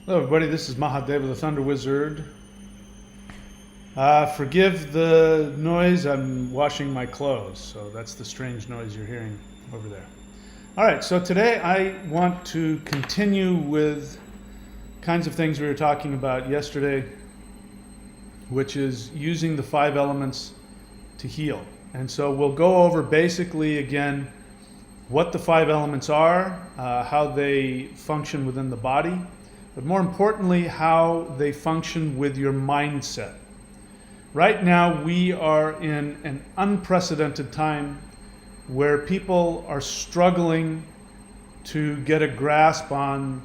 Hello everybody, this is Mahadeva the Thunder Wizard. Forgive the noise, I'm washing my clothes, so that's the strange noise you're hearing over there. Alright, so today I want to continue with kinds of things we were talking about yesterday, which is using the 5 elements to heal. And so we'll go over basically again what the 5 elements are, how they function within the body, but more importantly, how they function with your mindset. Right now, we are in an unprecedented time where people are struggling to get a grasp on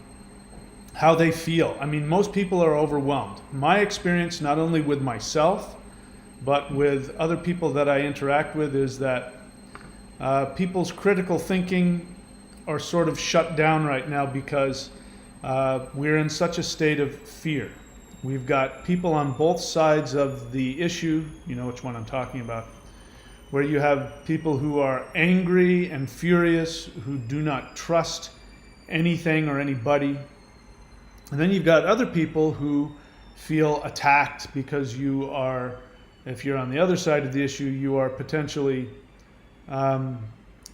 how they feel. I mean, most people are overwhelmed. My experience, not only with myself, but with other people that I interact with, is that people's critical thinking are sort of shut down right now because we're in such a state of fear. We've got people on both sides of the issue, you know which one I'm talking about, where you have people who are angry and furious, who do not trust anything or anybody. And then you've got other people who feel attacked because you are, if you're on the other side of the issue, you are potentially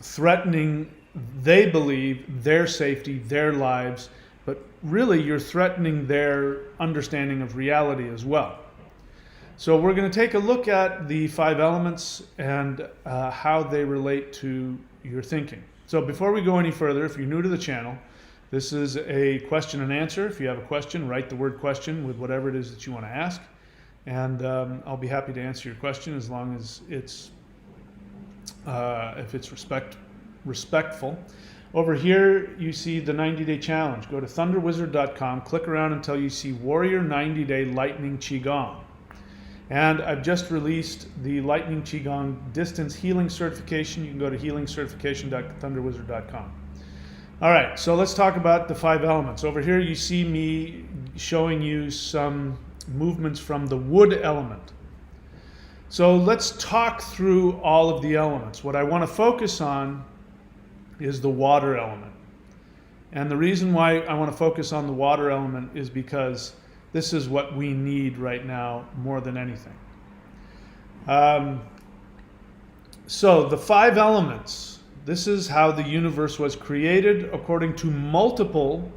threatening, they believe, their safety, their lives, but really you're threatening their understanding of reality as well. So we're going to take a look at the 5 elements and how they relate to your thinking. So before we go any further, if you're new to the channel, this is a question and answer. If you have a question, write the word question with whatever it is that you want to ask, and I'll be happy to answer your question as long as it's if it's respectful. Over here, you see the 90-day challenge. Go to thunderwizard.com, click around until you see Warrior 90-Day Lightning Qigong. And I've just released the Lightning Qigong Distance Healing Certification. You can go to healingcertification.thunderwizard.com. All right, so let's talk about the 5 elements. Over here, you see me showing you some movements from the wood element. So let's talk through all of the elements. What I want to focus on is the water element. And the reason why I want to focus on the water element is because this is what we need right now more than anything. So the 5 elements, this is how the universe was created according to multiple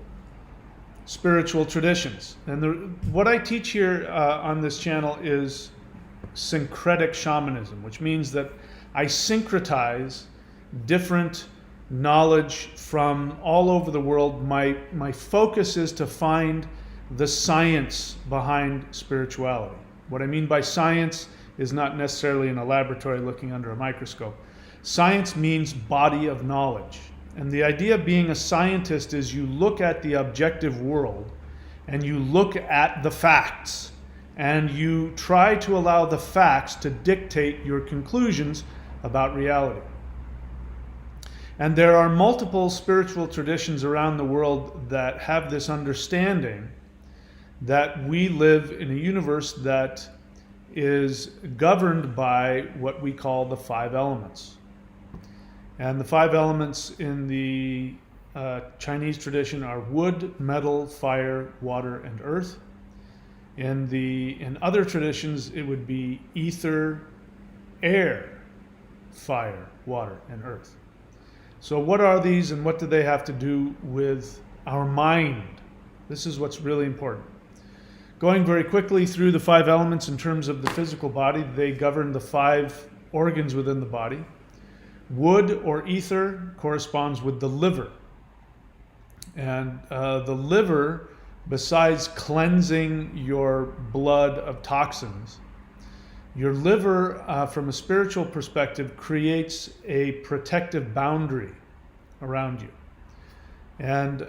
spiritual traditions. And what I teach here on this channel is syncretic shamanism, which means that I syncretize different knowledge from all over the world. My focus is to find the science behind spirituality. What I mean by science is not necessarily in a laboratory looking under a microscope. Science means body of knowledge. And the idea of being a scientist is you look at the objective world and you look at the facts and you try to allow the facts to dictate your conclusions about reality. And there are multiple spiritual traditions around the world that have this understanding that we live in a universe that is governed by what we call the 5 elements. And the 5 elements in the Chinese tradition are wood, metal, fire, water, and earth. In other traditions, it would be ether, air, fire, water, and earth. So what are these and what do they have to do with our mind? This is what's really important. Going very quickly through the 5 elements in terms of the physical body, they govern the 5 organs within the body. Wood or ether corresponds with the liver. And the liver, besides cleansing your blood of toxins, your liver, from a spiritual perspective, creates a protective boundary around you. And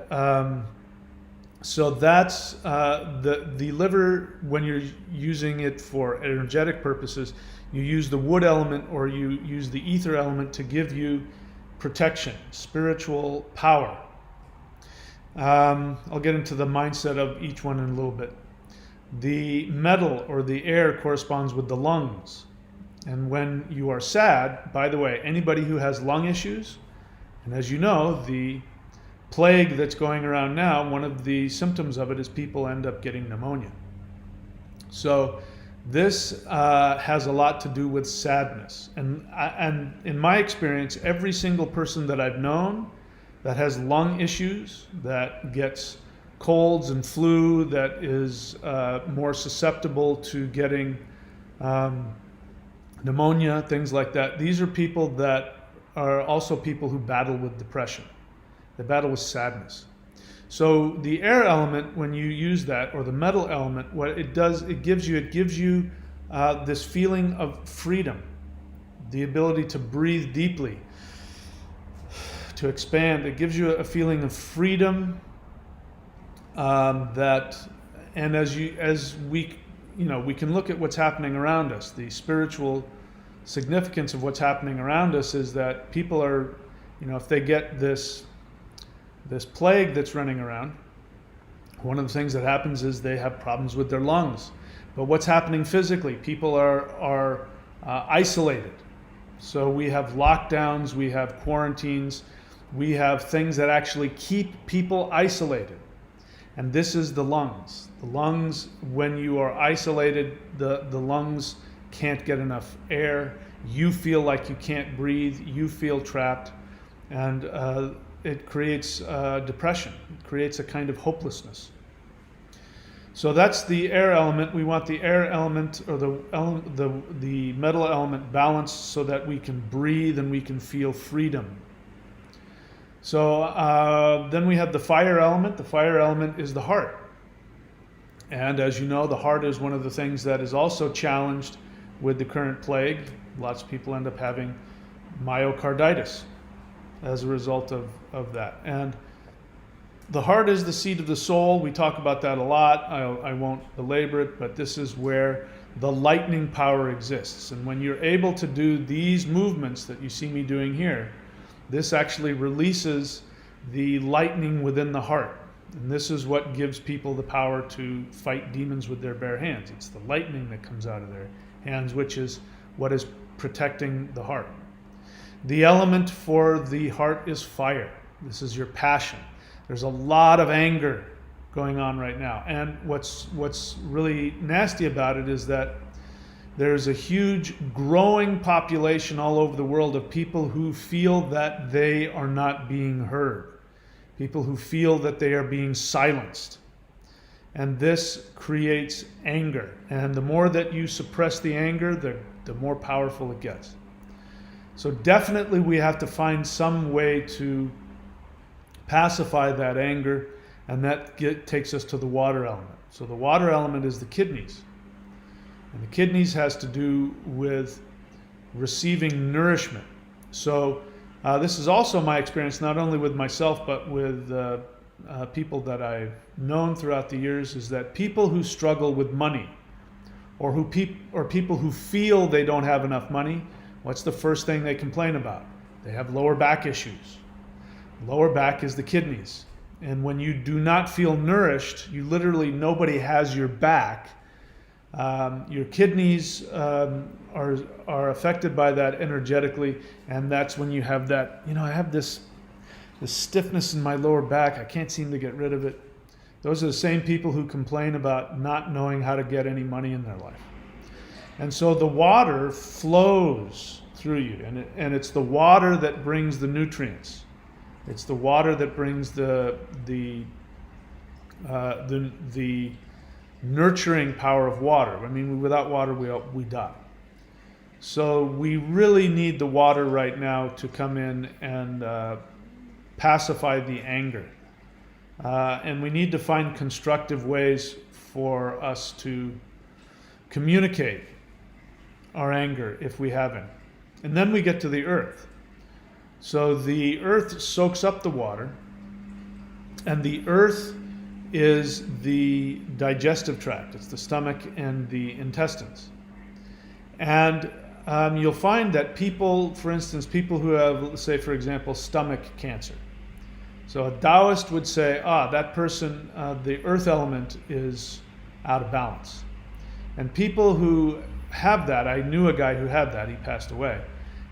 so that's the liver, when you're using it for energetic purposes, you use the wood element or you use the ether element to give you protection, spiritual power. I'll get into the mindset of each one in a little bit. The metal or the air corresponds with the lungs. And when you are sad, by the way, anybody who has lung issues, and as you know, the plague that's going around now, one of the symptoms of it is people end up getting pneumonia. So this has a lot to do with sadness. And in my experience, every single person that I've known that has lung issues, that gets colds and flu, that is more susceptible to getting pneumonia, things like that, these are people that are also people who battle with depression. They battle with sadness. So the air element, when you use that, or the metal element, what it does, it gives you this feeling of freedom, the ability to breathe deeply, to expand. It gives you a feeling of freedom and as we can look at what's happening around us. The spiritual significance of what's happening around us is that people are, if they get this plague that's running around, one of the things that happens is they have problems with their lungs. But what's happening physically? People are isolated. So we have lockdowns, we have quarantines, we have things that actually keep people isolated. And this is the lungs. The lungs, when you are isolated, the lungs can't get enough air. You feel like you can't breathe. You feel trapped. And it creates depression. It creates a kind of hopelessness. So that's the air element. We want the air element, or the metal element, balanced so that we can breathe and we can feel freedom. So then we have the fire element. The fire element is the heart. And as you know, the heart is one of the things that is also challenged with the current plague. Lots of people end up having myocarditis as a result of that. And the heart is the seat of the soul. We talk about that a lot. I won't belabor it, but this is where the lightning power exists. And when you're able to do these movements that you see me doing here, this actually releases the lightning within the heart. And this is what gives people the power to fight demons with their bare hands. It's the lightning that comes out of their hands, which is what is protecting the heart. The element for the heart is fire. This is your passion. There's a lot of anger going on right now. And what's really nasty about it is that there's a huge growing population all over the world of people who feel that they are not being heard. People who feel that they are being silenced. And this creates anger. And the more that you suppress the anger, the more powerful it gets. So definitely we have to find some way to pacify that anger, and that takes us to the water element. So the water element is the kidneys. And the kidneys has to do with receiving nourishment. So this is also my experience, not only with myself, but with people that I've known throughout the years, is that people who struggle with money, or people who feel they don't have enough money, what's the first thing they complain about? They have lower back issues. Lower back is the kidneys. And when you do not feel nourished, nobody has your back. Your kidneys are affected by that energetically, and that's when you have that, I have this stiffness in my lower back. I can't seem to get rid of it. Those are the same people who complain about not knowing how to get any money in their life. And so the water flows through you, and it's the water that brings the nutrients. It's the water that brings the nurturing power of water. I mean, without water, we die. So we really need the water right now to come in and pacify the anger. And we need to find constructive ways for us to communicate our anger if we haven't. And then we get to the earth. So the earth soaks up the water, and the earth is the digestive tract. It's the stomach and the intestines. And you'll find that people, for instance, people who have, say, for example, stomach cancer. So a Taoist would say, that person, the earth element is out of balance. And people who have that, I knew a guy who had that, he passed away,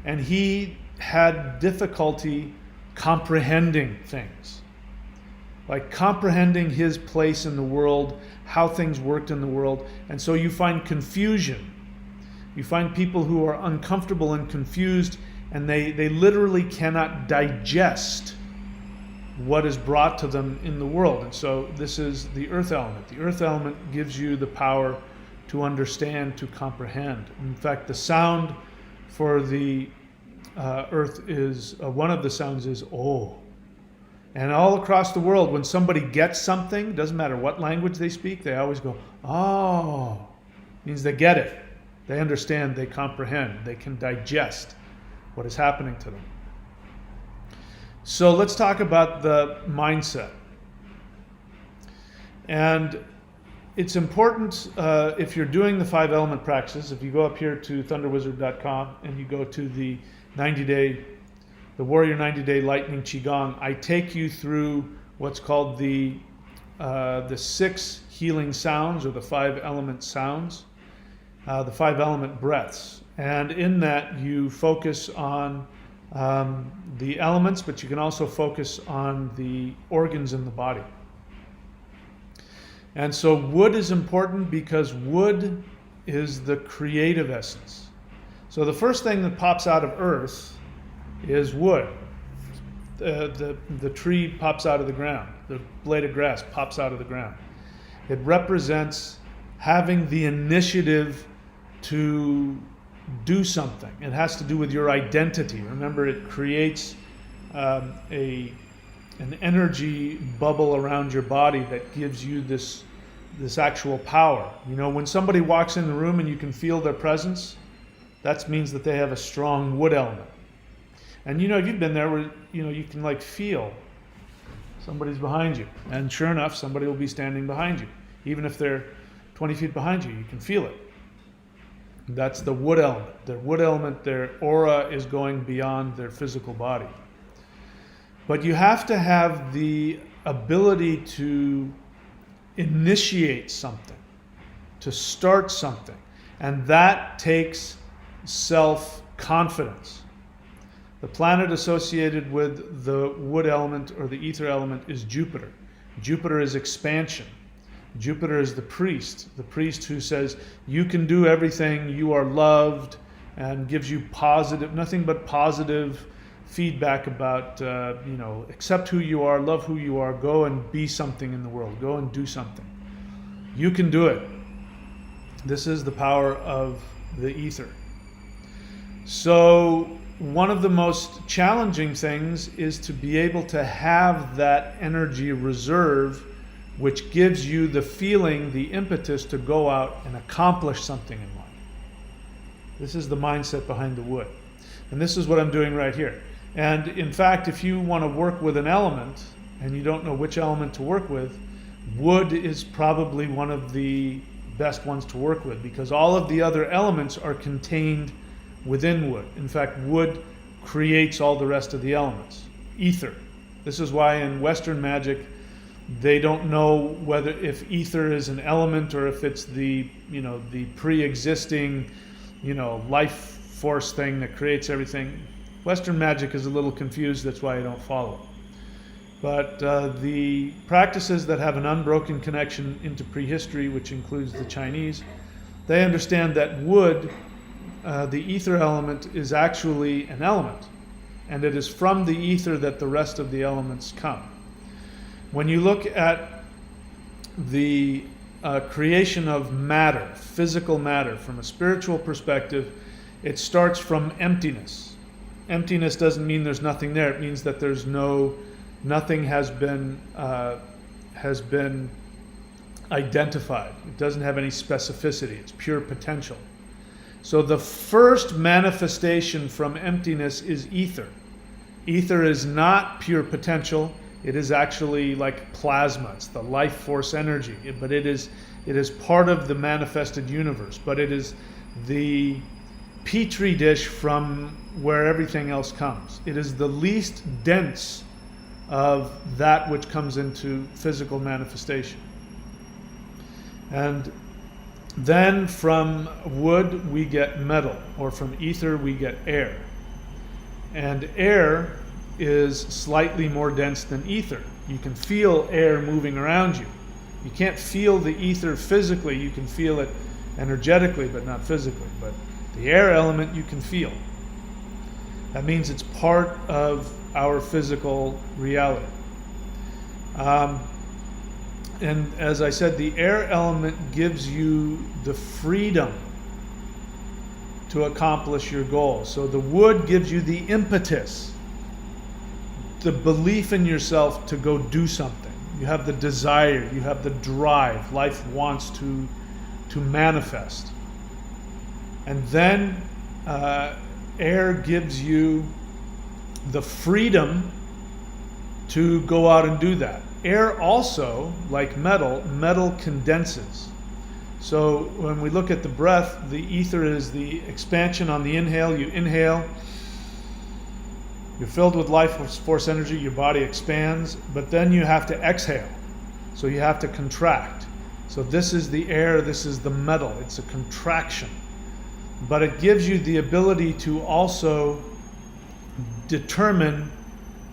and he had difficulty comprehending things. like comprehending his place in the world, how things worked in the world. And so you find confusion. You find people who are uncomfortable and confused, and they literally cannot digest what is brought to them in the world. And so this is the earth element. The earth element gives you the power to understand, to comprehend. In fact, the sound for the earth is, one of the sounds is oh. And all across the world, when somebody gets something, doesn't matter what language they speak, they always go, oh. Means they get it. They understand, they comprehend, they can digest what is happening to them. So let's talk about the mindset. And it's important if you're doing the 5 element practices, if you go up here to thunderwizard.com and you go to the the Warrior 90-Day Lightning Qigong, I take you through what's called the 6 healing sounds, or the 5 element sounds, the 5 element breaths. And in that you focus on the elements, but you can also focus on the organs in the body. And so wood is important because wood is the creative essence. So the first thing that pops out of earth is wood. The tree pops out of the ground. The blade of grass pops out of the ground. It represents having the initiative to do something. It has to do with your identity. Remember, it creates an energy bubble around your body that gives you this actual power. You know, when somebody walks in the room and you can feel their presence, that means that they have a strong wood element. And you know, you've been there where you can like feel somebody's behind you, and sure enough, somebody will be standing behind you, even if they're 20 feet behind you. You can feel it. That's the wood element. Their wood element, their aura is going beyond their physical body. But you have to have the ability to initiate something, to start something. And that takes self-confidence. The planet associated with the wood element or the ether element is Jupiter. Jupiter is expansion. Jupiter is the priest who says, you can do everything, you are loved, and gives you nothing but positive feedback about, accept who you are, love who you are, go and be something in the world, go and do something. You can do it. This is the power of the ether. So one of the most challenging things is to be able to have that energy reserve, which gives you the feeling, the impetus to go out and accomplish something in life. This is the mindset behind the wood. And this is what I'm doing right here. And in fact, if you want to work with an element and you don't know which element to work with, wood is probably one of the best ones to work with, because all of the other elements are contained within wood. In fact, wood creates all the rest of the elements. Ether. This is why in Western magic, they don't know if ether is an element or if it's the pre-existing, life force thing that creates everything. Western magic is a little confused, that's why I don't follow. But the practices that have an unbroken connection into prehistory, which includes the Chinese, they understand that wood, the ether element, is actually an element. And it is from the ether that the rest of the elements come. When you look at the creation of matter, physical matter, from a spiritual perspective, it starts from emptiness. Emptiness doesn't mean there's nothing there. It means that there's nothing has been identified. It doesn't have any specificity. It's pure potential. So the first manifestation from emptiness is ether. Ether is not pure potential. It is actually like plasma. It's the life force energy, but it is part of the manifested universe. But it is the petri dish from where everything else comes. It is the least dense of that which comes into physical manifestation. And then from wood we get metal, or from ether we get air. And air is slightly more dense than ether. You can feel air moving around you. You can't feel the ether physically. You can feel it energetically, but not physically. But the air element you can feel. That means it's part of our physical reality. And as I said, the air element gives you the freedom to accomplish your goals. So the wood gives you the impetus, the belief in yourself to go do something. You have the desire, you have the drive. Life wants to manifest. And then air gives you the freedom to go out and do that. Air also, like metal condenses. So when we look at the breath, the ether is the expansion on the inhale. You inhale, you're filled with life force energy, your body expands, but then you have to exhale. So you have to contract. So this is the air, this is the metal, it's a contraction. But it gives you the ability to also determine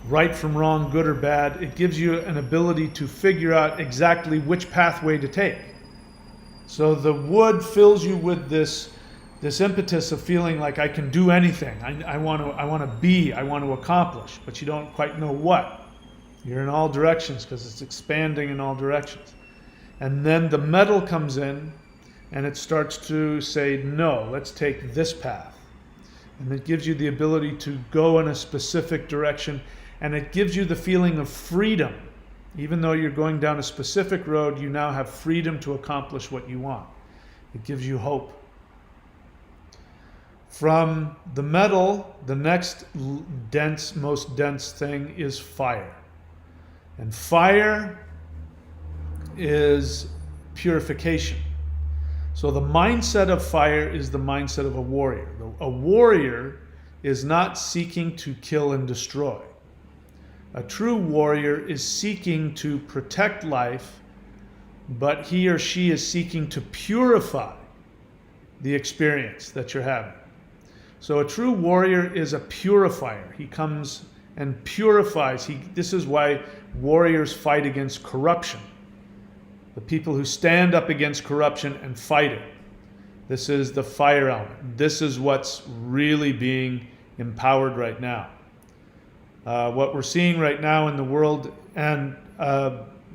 right from wrong, good or bad. It gives you an ability to figure out exactly which pathway to take. So the wood fills you with this impetus of feeling like I can do anything. I want to accomplish, but you don't quite know what. You're in all directions because it's expanding in all directions. And then the metal comes in and it starts to say, no, let's take this path. And it gives you the ability to go in a specific direction, and it gives you the feeling of freedom. Even though you're going down a specific road, you now have freedom to accomplish what you want. It gives you hope. From the metal, the next most dense thing is fire. And fire is purification. So the mindset of fire is the mindset of a warrior. A warrior is not seeking to kill and destroy. A true warrior is seeking to protect life, but he or she is seeking to purify the experience that you're having. So a true warrior is a purifier. He comes and purifies. This is why warriors fight against corruption. The people who stand up against corruption and fight it. This is the fire element. This is what's really being empowered right now. What we're seeing right now in the world, and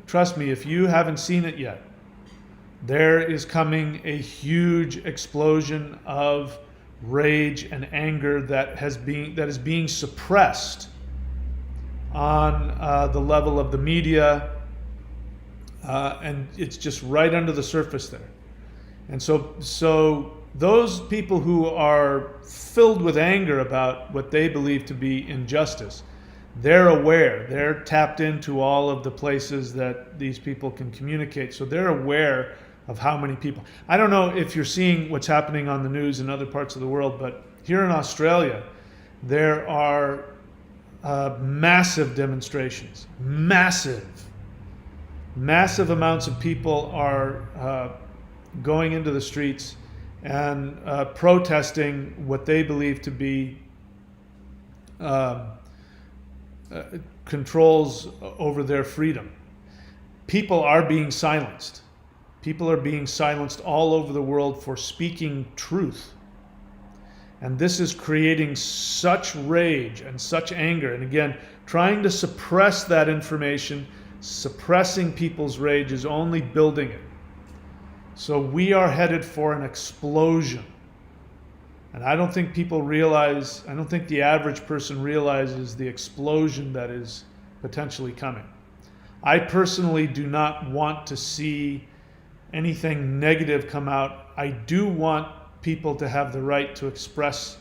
trust me, if you haven't seen it yet, there is coming a huge explosion of rage and anger that is being suppressed on the level of the media, and it's just right under the surface there. And so those people who are filled with anger about what they believe to be injustice, they're aware, they're tapped into all of the places that these people can communicate. So they're aware of how many people. I don't know if you're seeing what's happening on the news in other parts of the world, but here in Australia, there are massive demonstrations. Massive amounts of people are going into the streets and protesting what they believe to be controls over their freedom. People are being silenced. People are being silenced all over the world for speaking truth. And this is creating such rage and such anger. And again, trying to suppress that information, suppressing people's rage is only building it. So we are headed for an explosion. And I don't think people realize, I don't think the average person realizes the explosion that is potentially coming. I personally do not want to see anything negative come out. I do want people to have the right to express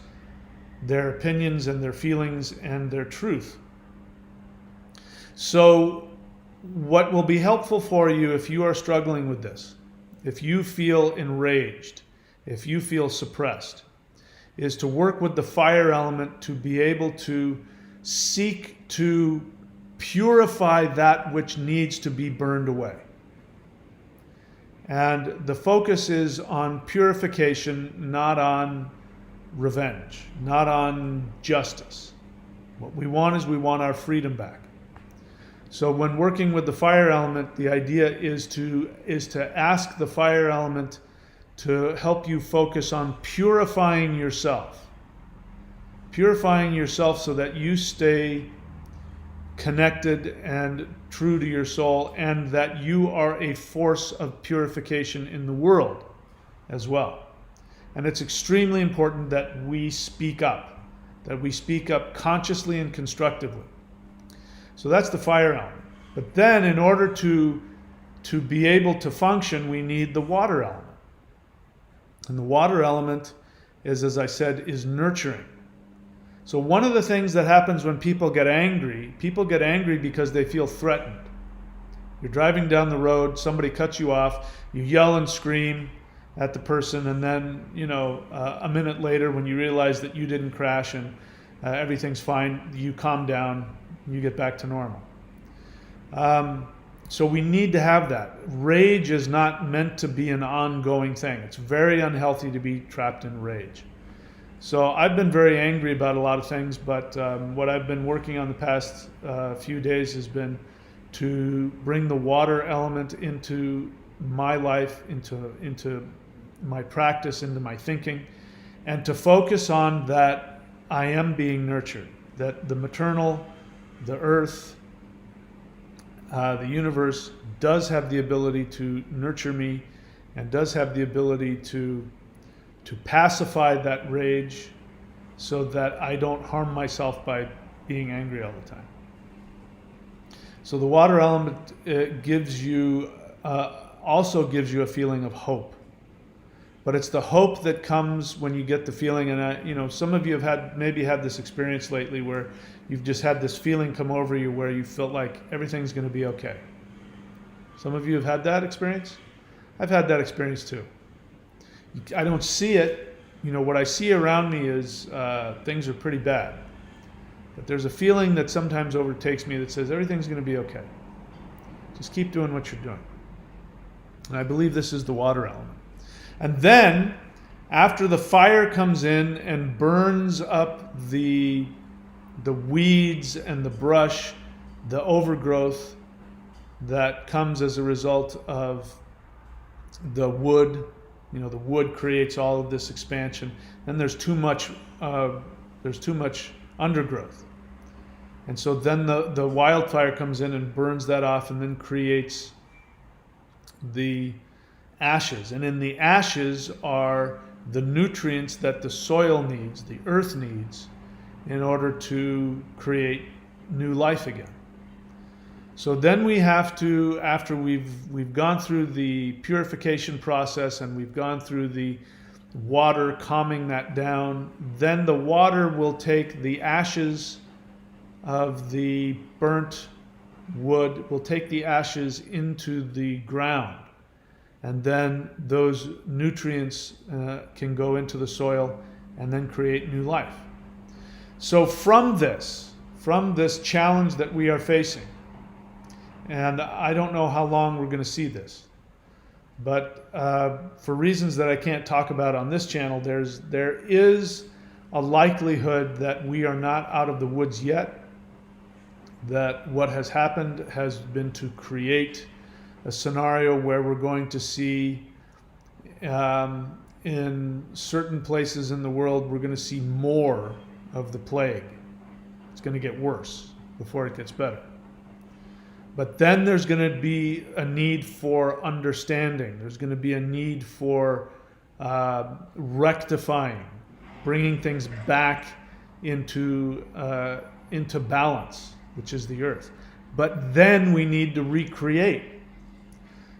their opinions and their feelings and their truth. So what will be helpful for you if you are struggling with this, if you feel enraged, if you feel suppressed, is to work with the fire element to be able to seek to purify that which needs to be burned away. And the focus is on purification, not on revenge, not on justice. What we want is we want our freedom back. So when working with the fire element, the idea is to ask the fire element to help you focus on purifying yourself. Purifying yourself so that you stay connected and true to your soul, and that you are a force of purification in the world as well. And it's extremely important that we speak up consciously and constructively. So that's the fire element. But then in order to be able to function, we need the water element. And the water element is, as I said, is nurturing. So one of the things that happens when people get angry because they feel threatened. You're driving down the road, somebody cuts you off, you yell and scream at the person, and then, a minute later when you realize that you didn't crash and everything's fine, you calm down, you get back to normal. So we need to have that. Rage is not meant to be an ongoing thing. It's very unhealthy to be trapped in rage. So I've been very angry about a lot of things, but what I've been working on the past few days has been to bring the water element into my life, into my practice, into my thinking, and to focus on that I am being nurtured, that the maternal, the earth, the universe does have the ability to nurture me and does have the ability to pacify that rage so that I don't harm myself by being angry all the time. So the water element also gives you a feeling of hope. But it's the hope that comes when you get the feeling, and some of you have maybe had this experience lately where you've just had this feeling come over you where you felt like everything's going to be okay. Some of you have had that experience? I've had that experience too. I don't see it. What I see around me is things are pretty bad. But there's a feeling that sometimes overtakes me that says everything's going to be okay. Just keep doing what you're doing. And I believe this is the water element. And then, after the fire comes in and burns up the weeds and the brush, the overgrowth that comes as a result of the wood, the wood creates all of this expansion. Then there's too much undergrowth. And so then the wildfire comes in and burns that off and then creates the ashes. And in the ashes are the nutrients that the soil needs, the earth needs, in order to create new life again. So then we have to, after we've gone through the purification process and we've gone through the water calming that down, then the water will take the ashes of the burnt wood, will take the ashes into the ground. And then those nutrients can go into the soil and then create new life. So from this challenge that we are facing, and I don't know how long we're going to see this, but for reasons that I can't talk about on this channel, there is a likelihood that we are not out of the woods yet, that what has happened has been to create a scenario where we're going to see in certain places in the world, we're going to see more of the plague. It's going to get worse before it gets better. But then there's going to be a need for understanding. There's going to be a need for rectifying, bringing things back into balance, which is the earth. But then we need to recreate.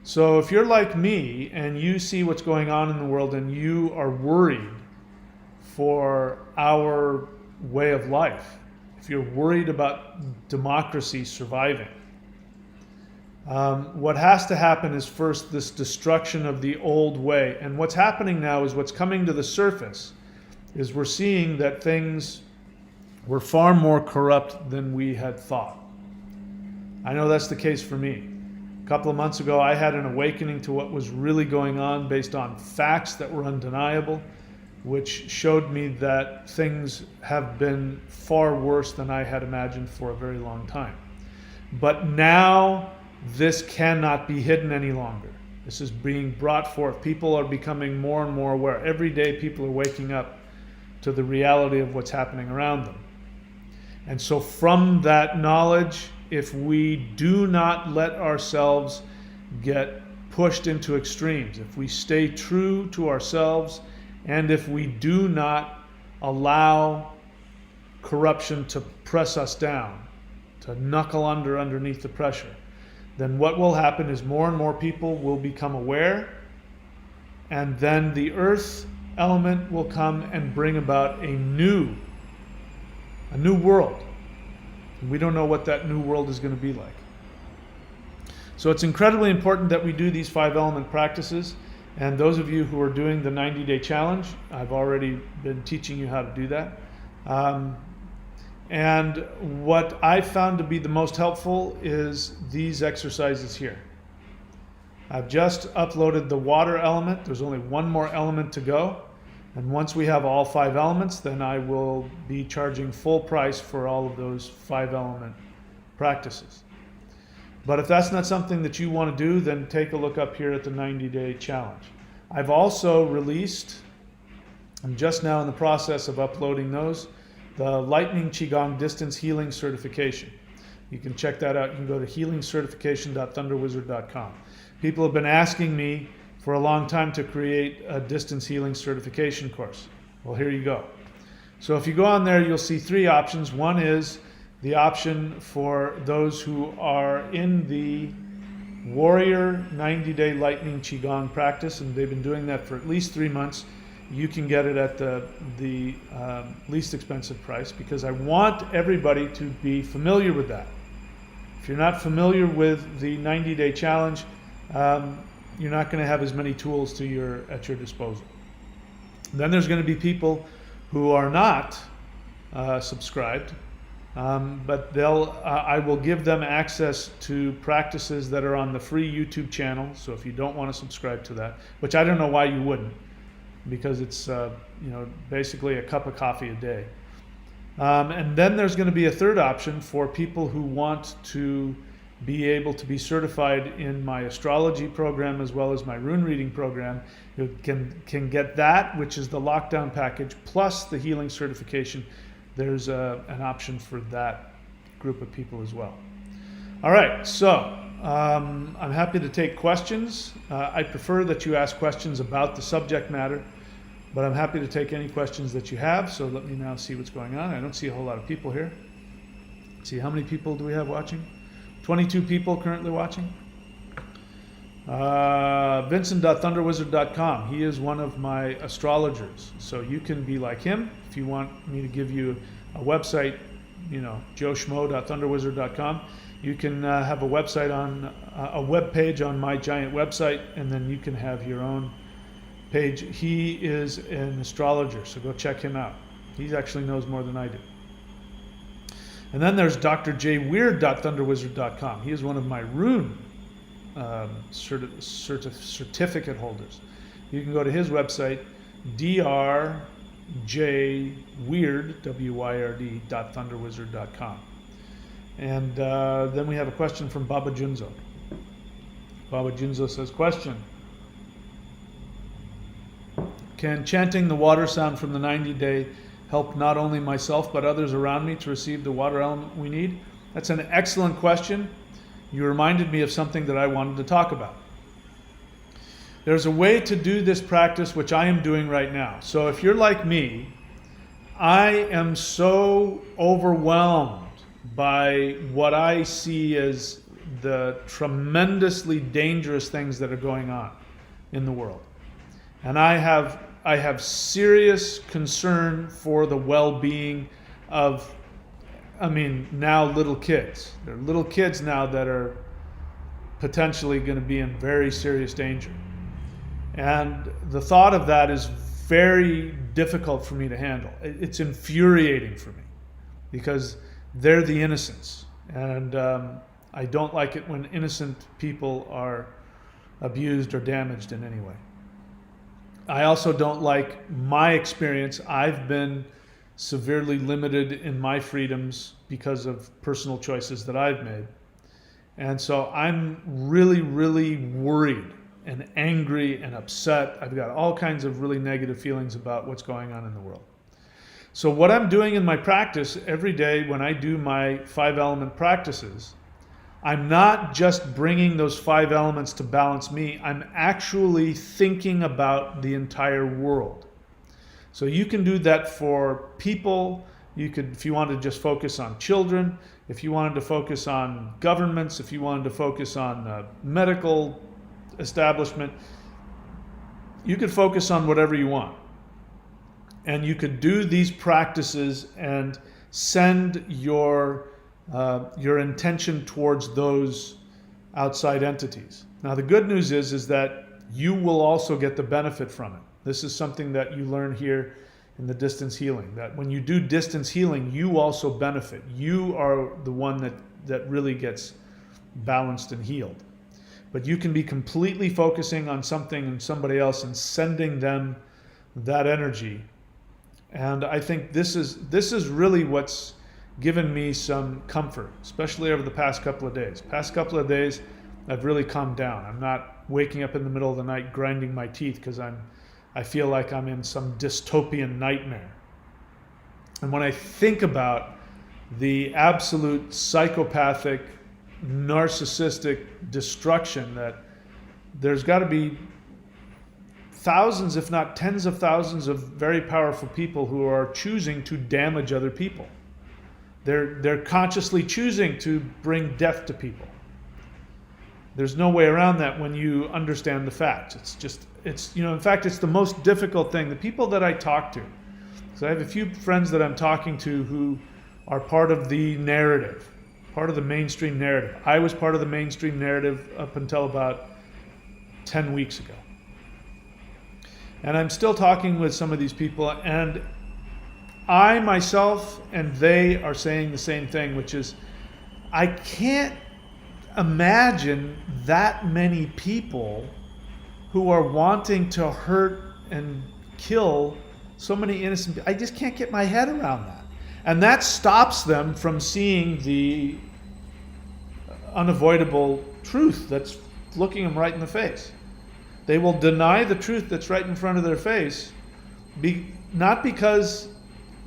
So if you're like me and you see what's going on in the world and you are worried for our way of life, if you're worried about democracy surviving, what has to happen is first this destruction of the old way. And what's happening now is what's coming to the surface is we're seeing that things were far more corrupt than we had thought. I know that's the case for me. A couple of months ago, I had an awakening to what was really going on based on facts that were undeniable. which showed me that things have been far worse than I had imagined for a very long time. But now this cannot be hidden any longer. This is being brought forth. People are becoming more and more aware. Every day people are waking up to the reality of what's happening around them. And so from that knowledge, if we do not let ourselves get pushed into extremes, if we stay true to ourselves, and if we do not allow corruption to press us down, to knuckle underneath the pressure, then what will happen is more and more people will become aware, and then the earth element will come and bring about a new world. We don't know what that new world is going to be like. So it's incredibly important that we do these 5 element practices. And those of you who are doing the 90-day challenge, I've already been teaching you how to do that. And what I found to be the most helpful is these exercises here. I've just uploaded the water element. There's only one more element to go. And once we have all 5 elements, then I will be charging full price for all of those 5 element practices. But if that's not something that you want to do, then take a look up here at the 90-day challenge. I've also released, I'm just now in the process of uploading those, the Lightning Qigong Distance Healing Certification. You can check that out. You can go to healingcertification.thunderwizard.com. People have been asking me for a long time to create a distance healing certification course. Well, here you go. So if you go on there, you'll see 3 options. One is the option for those who are in the Warrior 90-day Lightning Qigong practice, and they've been doing that for at least 3 months. You can get it at the least expensive price, because I want everybody to be familiar with that. If you're not familiar with the 90-day challenge, you're not going to have as many tools at your disposal. Then there's going to be people who are not subscribed, but I will give them access to practices that are on the free YouTube channel. So if you don't want to subscribe to that, which I don't know why you wouldn't, because it's basically a cup of coffee a day. And then there's going to be a third option for people who want to be able to be certified in my astrology program as well as my rune reading program. You can get that, which is the lockdown package, plus the healing certification. There's an option for that group of people as well. All right, so I'm happy to take questions. I prefer that you ask questions about the subject matter, but I'm happy to take any questions that you have. So let me now see what's going on. I don't see a whole lot of people here. Let's see, how many people do we have watching? 22 people currently watching. Vincent.thunderwizard.com. He is one of my astrologers. So you can be like him. If you want me to give you a website, joeschmo.thunderwizard.com, you can have a website on a web page on my giant website, and then you can have your own page. He is an astrologer, so go check him out. He actually knows more than I do. And then there's drjweird.thunderwizard.com. He is one of my rune certificate holders. You can go to his website, drjweird.thunderwizard.com. And then we have a question from Baba Junzo. Baba Junzo says, question: can chanting the water sound from the 90-day help not only myself but others around me to receive the water element we need? That's an excellent question. You reminded me of something that I wanted to talk about. There's a way to do this practice which I am doing right now. So if you're like me, I am so overwhelmed by what I see as the tremendously dangerous things that are going on in the world. And I have serious concern for the well-being of, now little kids. There are little kids now that are potentially going to be in very serious danger. And the thought of that is very difficult for me to handle. It's infuriating for me because they're the innocents. And I don't like it when innocent people are abused or damaged in any way. I also don't like my experience. I've been severely limited in my freedoms because of personal choices that I've made. And so I'm really, really worried and angry and upset. I've got all kinds of really negative feelings about what's going on in the world. So what I'm doing in my practice every day when I do my 5-element practices, I'm not just bringing those 5 elements to balance me, I'm actually thinking about the entire world. So you can do that for people. You could, if you wanted to just focus on children, if you wanted to focus on governments, if you wanted to focus on medical establishment, you could focus on whatever you want. And you could do these practices and send your intention towards those outside entities. Now the good news is that you will also get the benefit from it. This is something that you learn here in the distance healing, that when you do distance healing, you also benefit. You are the one that really gets balanced and healed. But you can be completely focusing on something and somebody else and sending them that energy. And I think this is really what's given me some comfort, especially over the past couple of days. Past couple of days, I've really calmed down. I'm not waking up in the middle of the night grinding my teeth because I feel like I'm in some dystopian nightmare. And when I think about the absolute psychopathic, narcissistic destruction that there's got to be thousands, if not tens of thousands of very powerful people who are choosing to damage other people. They're consciously choosing to bring death to people. There's no way around that when you understand the facts. In fact, it's the most difficult thing. The people that I talk to, so I have a few friends that I'm talking to who are part of the narrative, part of the mainstream narrative. I was part of the mainstream narrative up until about 10 weeks ago. And I'm still talking with some of these people, and I myself and they are saying the same thing, which is, I can't imagine that many people who are wanting to hurt and kill so many innocent people. I just can't get my head around that. And that stops them from seeing the unavoidable truth that's looking them right in the face. They will deny the truth that's right in front of their face, not because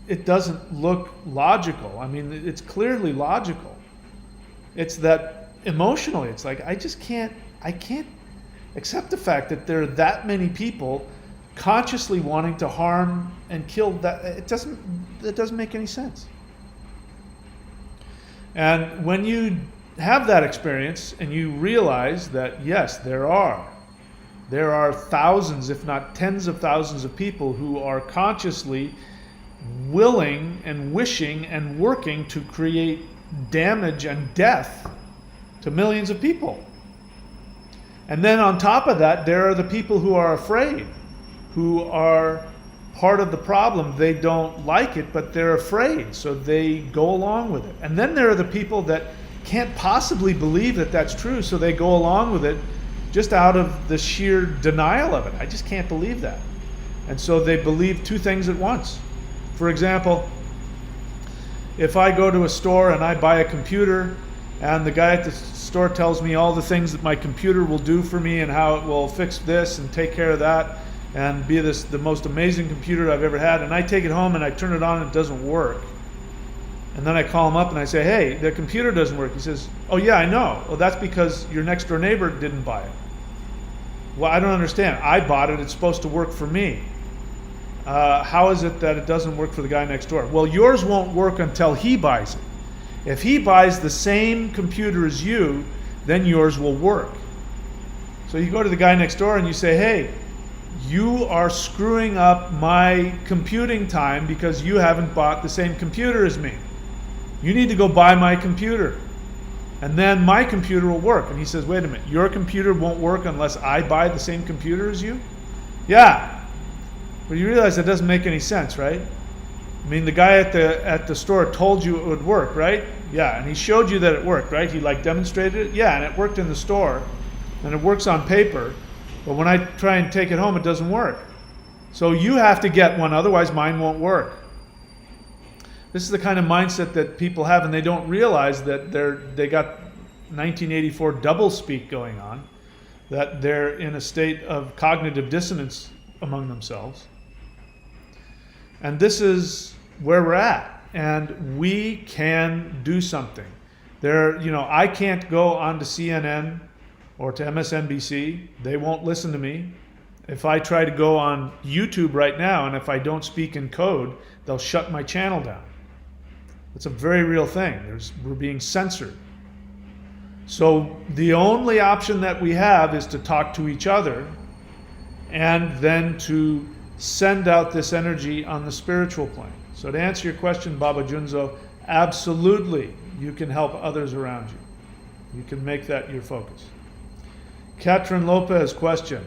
it doesn't look logical. I mean, it's clearly logical. It's that emotionally, it's like, I can't accept the fact that there are that many people consciously wanting to harm and kill. That doesn't make any sense. And when you have that experience and you realize that yes, there are thousands, if not tens of thousands of people who are consciously willing and wishing and working to create damage and death to millions of people. And then on top of that, there are the people who are afraid, who are part of the problem. They don't like it, but they're afraid, so they go along with it. And then there are the people that can't possibly believe that that's true, so they go along with it just out of the sheer denial of it. I just can't believe that. And so they believe two things at once. For example, if I go to a store and I buy a computer and the guy at the store tells me all the things that my computer will do for me and how it will fix this and take care of that and be the most amazing computer I've ever had, and I take it home and I turn it on and it doesn't work. And then I call him up and I say, hey, the computer doesn't work. He says, oh yeah, I know. Well, that's because your next door neighbor didn't buy it. Well, I don't understand. I bought it. It's supposed to work for me. How is it that it doesn't work for the guy next door? Well, yours won't work until he buys it. If he buys the same computer as you, then yours will work. So you go to the guy next door and you say, hey, you are screwing up my computing time because you haven't bought the same computer as me. You need to go buy my computer. And then my computer will work. And he says, wait a minute, your computer won't work unless I buy the same computer as you? Yeah. But you realize that doesn't make any sense, right? I mean, the guy at the store told you it would work, right? Yeah, and he showed you that it worked, right? He demonstrated it? Yeah, and it worked in the store, and it works on paper, but when I try and take it home, it doesn't work. So you have to get one, otherwise mine won't work. This is the kind of mindset that people have, and they don't realize that they got 1984 double speak going on, that they're in a state of cognitive dissonance among themselves. And this is where we're at, and we can do something. I can't go on to CNN or to MSNBC. They won't listen to me. If I try to go on YouTube right now, and if I don't speak in code, they'll shut my channel down. It's a very real thing. We're being censored. So the only option that we have is to talk to each other and then to send out this energy on the spiritual plane. So to answer your question, Baba Junzo, absolutely you can help others around you. You can make that your focus. Catherine Lopez question,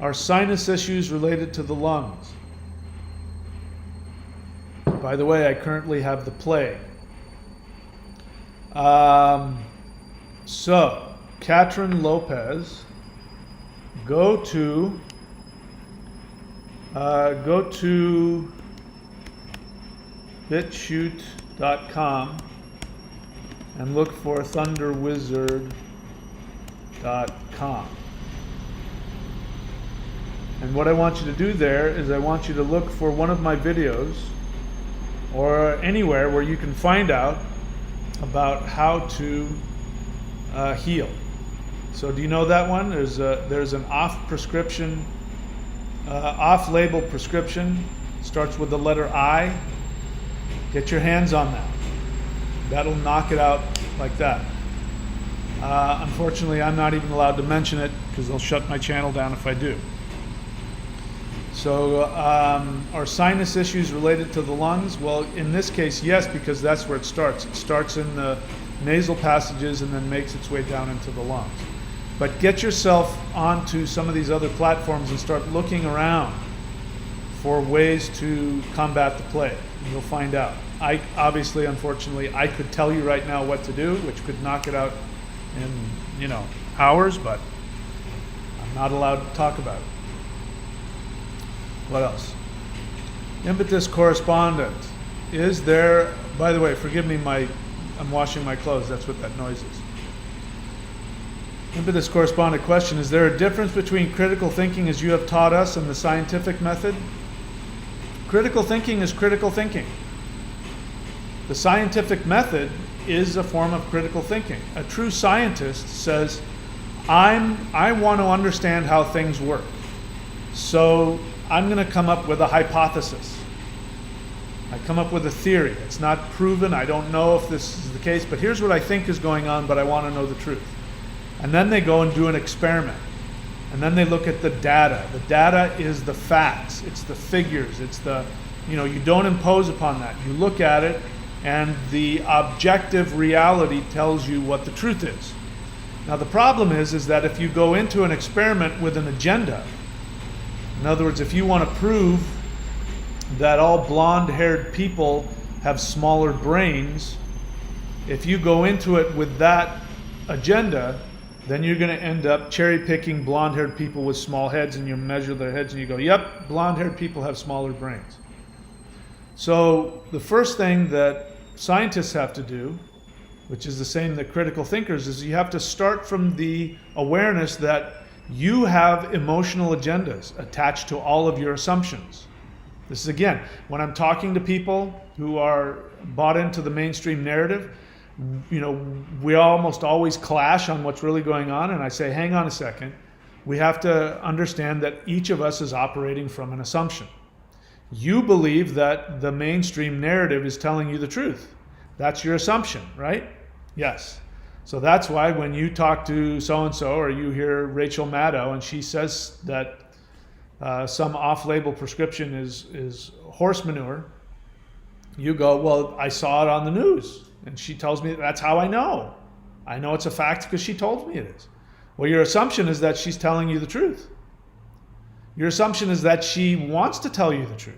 are sinus issues related to the lungs? By the way, I currently have the plague. So, Catherine Lopez, go to bitshoot.com and look for thunderwizard.com. And what I want you to do there is I want you to look for one of my videos or anywhere where you can find out about how to heal. So do you know that one? There's an off-label prescription. Starts with the letter I. Get your hands on that. That'll knock it out like that. Unfortunately, I'm not even allowed to mention it because they'll shut my channel down if I do. So are sinus issues related to the lungs? Well, in this case, yes, because that's where it starts. It starts in the nasal passages and then makes its way down into the lungs. But get yourself onto some of these other platforms and start looking around for ways to combat the plague. And you'll find out. Obviously, unfortunately, I could tell you right now what to do, which could knock it out in, hours, but I'm not allowed to talk about it. What else? Impetus correspondent. Is there, by the way, forgive me, I'm washing my clothes, that's what that noise is. Impetus correspondent question, is there a difference between critical thinking as you have taught us and the scientific method? Critical thinking is critical thinking. The scientific method is a form of critical thinking. A true scientist says, I want to understand how things work. So I'm going to come up with a hypothesis. I come up with a theory. It's not proven. I don't know if this is the case, but here's what I think is going on, but I want to know the truth. And then they go and do an experiment. And then they look at the data. The data is the facts. It's the figures. It's the, you don't impose upon that. You look at it, and the objective reality tells you what the truth is. Now the problem is that if you go into an experiment with an agenda, in other words, if you want to prove that all blonde-haired people have smaller brains, if you go into it with that agenda, then you're going to end up cherry-picking blonde-haired people with small heads, and you measure their heads and you go, yep, blonde-haired people have smaller brains. So the first thing that scientists have to do, which is the same that critical thinkers, is you have to start from the awareness that you have emotional agendas attached to all of your assumptions. This is, again, when I'm talking to people who are bought into the mainstream narrative, we almost always clash on what's really going on, and I say, hang on a second. We have to understand that each of us is operating from an assumption. You believe that the mainstream narrative is telling you the truth. That's your assumption, right? Yes. So that's why when you talk to so-and-so or you hear Rachel Maddow and she says that some off-label prescription is horse manure, you go, well, I saw it on the news. And she tells me that's how I know. I know it's a fact because she told me it is. Well, your assumption is that she's telling you the truth. Your assumption is that she wants to tell you the truth.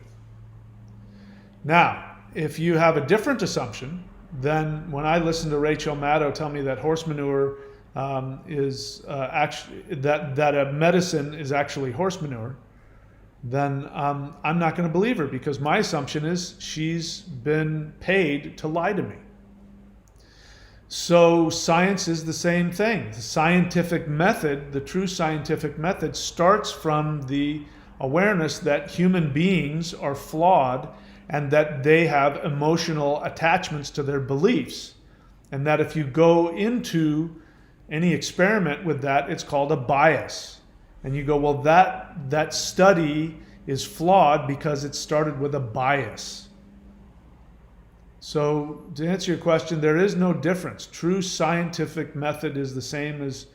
Now, if you have a different assumption, then when I listen to Rachel Maddow tell me that horse manure is actually, that a medicine is actually horse manure, then I'm not going to believe her, because my assumption is she's been paid to lie to me. So science is the same thing. The scientific method, the true scientific method, starts from the awareness that human beings are flawed and that they have emotional attachments to their beliefs. And that if you go into any experiment with that, it's called a bias. And you go, well, that study is flawed because it started with a bias. So to answer your question, there is no difference. True scientific method is the same as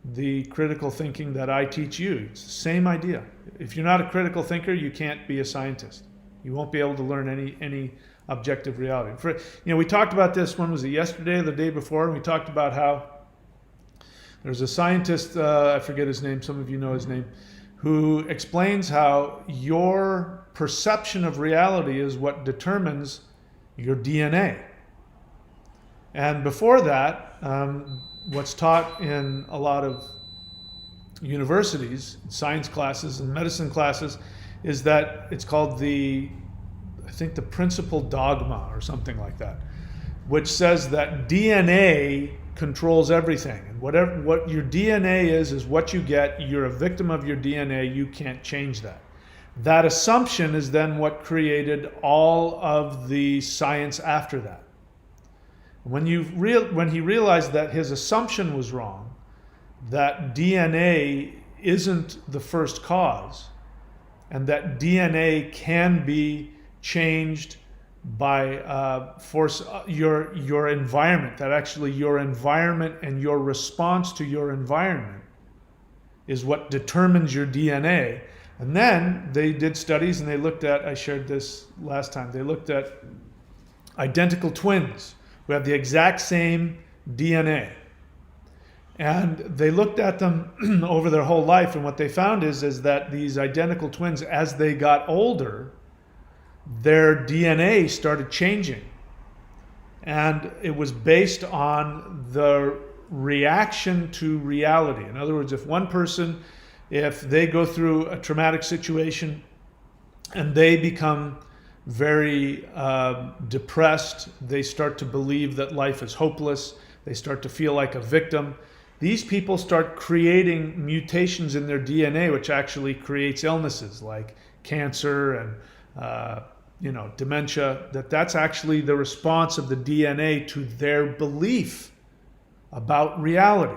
the critical thinking that I teach you. It's the same idea. If you're not a critical thinker, you can't be a scientist. You won't be able to learn any objective reality. We talked about this, when was it, yesterday or the day before? And we talked about how there's a scientist, I forget his name, some of you know his name, who explains how your perception of reality is what determines your DNA. And before that, what's taught in a lot of universities, science classes and medicine classes, is that it's called I think the principal dogma or something like that, which says that DNA controls everything. And what your DNA is what you get. You're a victim of your DNA. You can't change that. That assumption is then what created all of the science after that. When he realized that his assumption was wrong, that DNA isn't the first cause, and that DNA can be changed by your environment, that actually your environment and your response to your environment is what determines your DNA. And then they did studies and they looked at, I shared this last time, they looked at identical twins who have the exact same DNA. And they looked at them over their whole life, and what they found is that these identical twins, as they got older, their DNA started changing. And it was based on the reaction to reality. In other words, if they go through a traumatic situation and they become very depressed, they start to believe that life is hopeless, they start to feel like a victim, these people start creating mutations in their DNA, which actually creates illnesses like cancer and dementia. That's actually the response of the DNA to their belief about reality.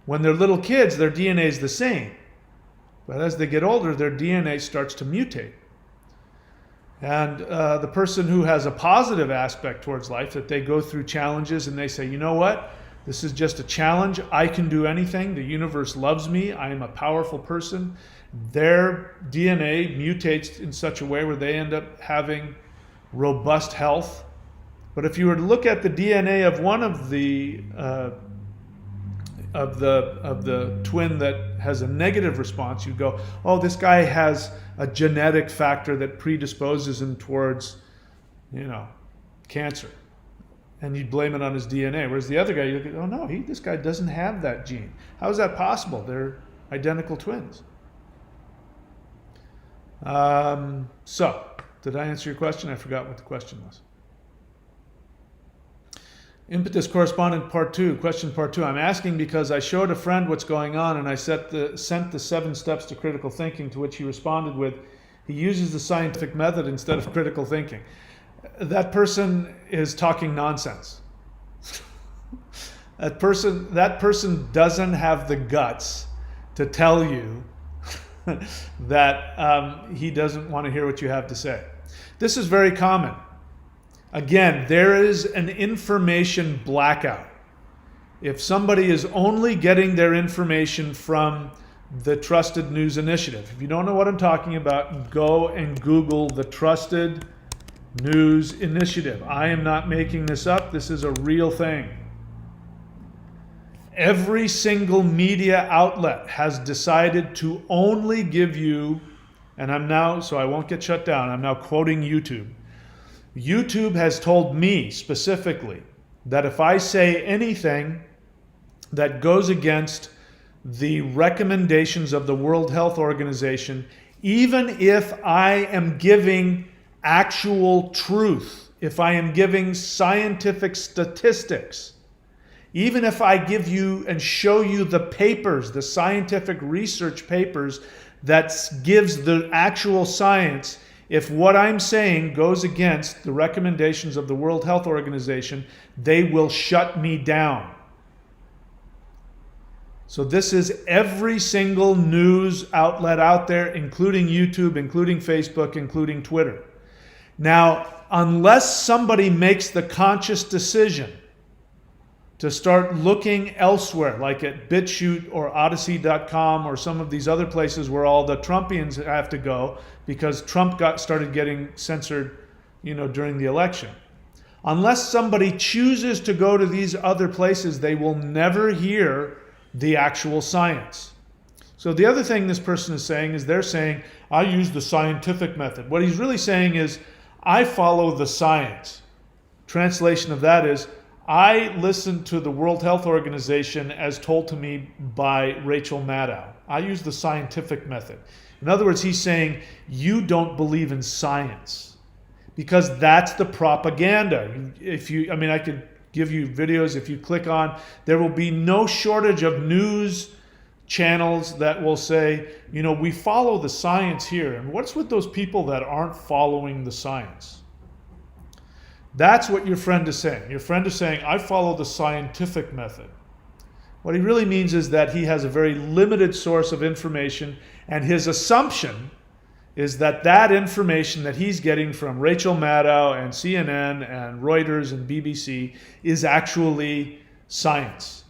When they're little kids, their DNA is the same. But as they get older, their DNA starts to mutate. And the person who has a positive aspect towards life, that they go through challenges and they say, you know what? This is just a challenge. I can do anything. The universe loves me. I am a powerful person. Their DNA mutates in such a way where they end up having robust health. But if you were to look at the DNA of one of the twin that has a negative response, you go, oh, this guy has a genetic factor that predisposes him towards, cancer. And you'd blame it on his DNA. Whereas the other guy, you go, oh no, this guy doesn't have that gene. How is that possible? They're identical twins. So, did I answer your question? I forgot what the question was. Impetus correspondent part 2, question part 2. I'm asking because I showed a friend what's going on and I sent the 7 steps to critical thinking, to which he responded with, he uses the scientific method instead of critical thinking. That person is talking nonsense. That person doesn't have the guts to tell you that he doesn't want to hear what you have to say. This is very common. Again, there is an information blackout. If somebody is only getting their information from the Trusted News Initiative, if you don't know what I'm talking about, go and Google the Trusted News Initiative. I am not making this up. This is a real thing. Every single media outlet has decided to only give you, and so I won't get shut down, I'm now quoting YouTube. YouTube has told me specifically that if I say anything that goes against the recommendations of the World Health Organization, even if I am giving actual truth, if I am giving scientific statistics, even if I give you and show you the papers, the scientific research papers that gives the actual science, if what I'm saying goes against the recommendations of the World Health Organization, they will shut me down. So this is every single news outlet out there, including YouTube, including Facebook, including Twitter. Now, unless somebody makes the conscious decision to start looking elsewhere, like at BitChute or Odyssey.com or some of these other places where all the Trumpians have to go because Trump started getting censored, during the election. Unless somebody chooses to go to these other places, they will never hear the actual science. So the other thing this person is saying is they're saying, I use the scientific method. What he's really saying is, I follow the science. Translation of that is, I listen to the World Health Organization as told to me by Rachel Maddow. I use the scientific method. In other words, he's saying, you don't believe in science because that's the propaganda. I could give you videos if you click on, there will be no shortage of news channels that will say, we follow the science here. And what's with those people that aren't following the science? That's what your friend is saying. Your friend is saying, I follow the scientific method. What he really means is that he has a very limited source of information, and his assumption is that that information that he's getting from Rachel Maddow and CNN and Reuters and BBC is actually science.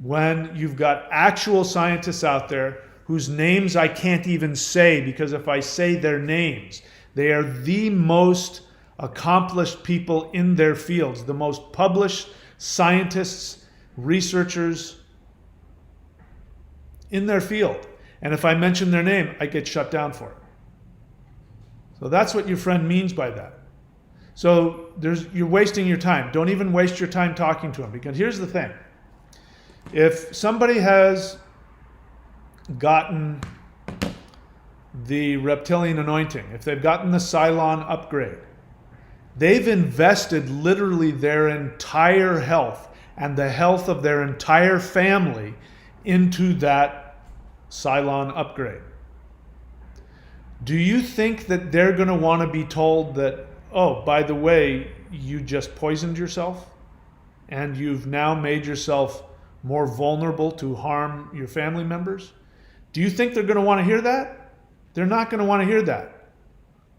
When you've got actual scientists out there whose names I can't even say, because if I say their names, they are the most accomplished people in their fields, the most published scientists, researchers in their field. And if I mention their name, I get shut down for it. So that's what your friend means by that. So you're wasting your time. Don't even waste your time talking to him, because here's the thing. If somebody has gotten the reptilian anointing, if they've gotten the Cylon upgrade, they've invested literally their entire health and the health of their entire family into that Cylon upgrade. Do you think that they're going to want to be told that, oh, by the way, you just poisoned yourself and you've now made yourself more vulnerable to harm your family members? Do you think they're going to want to hear that? They're not going to want to hear that.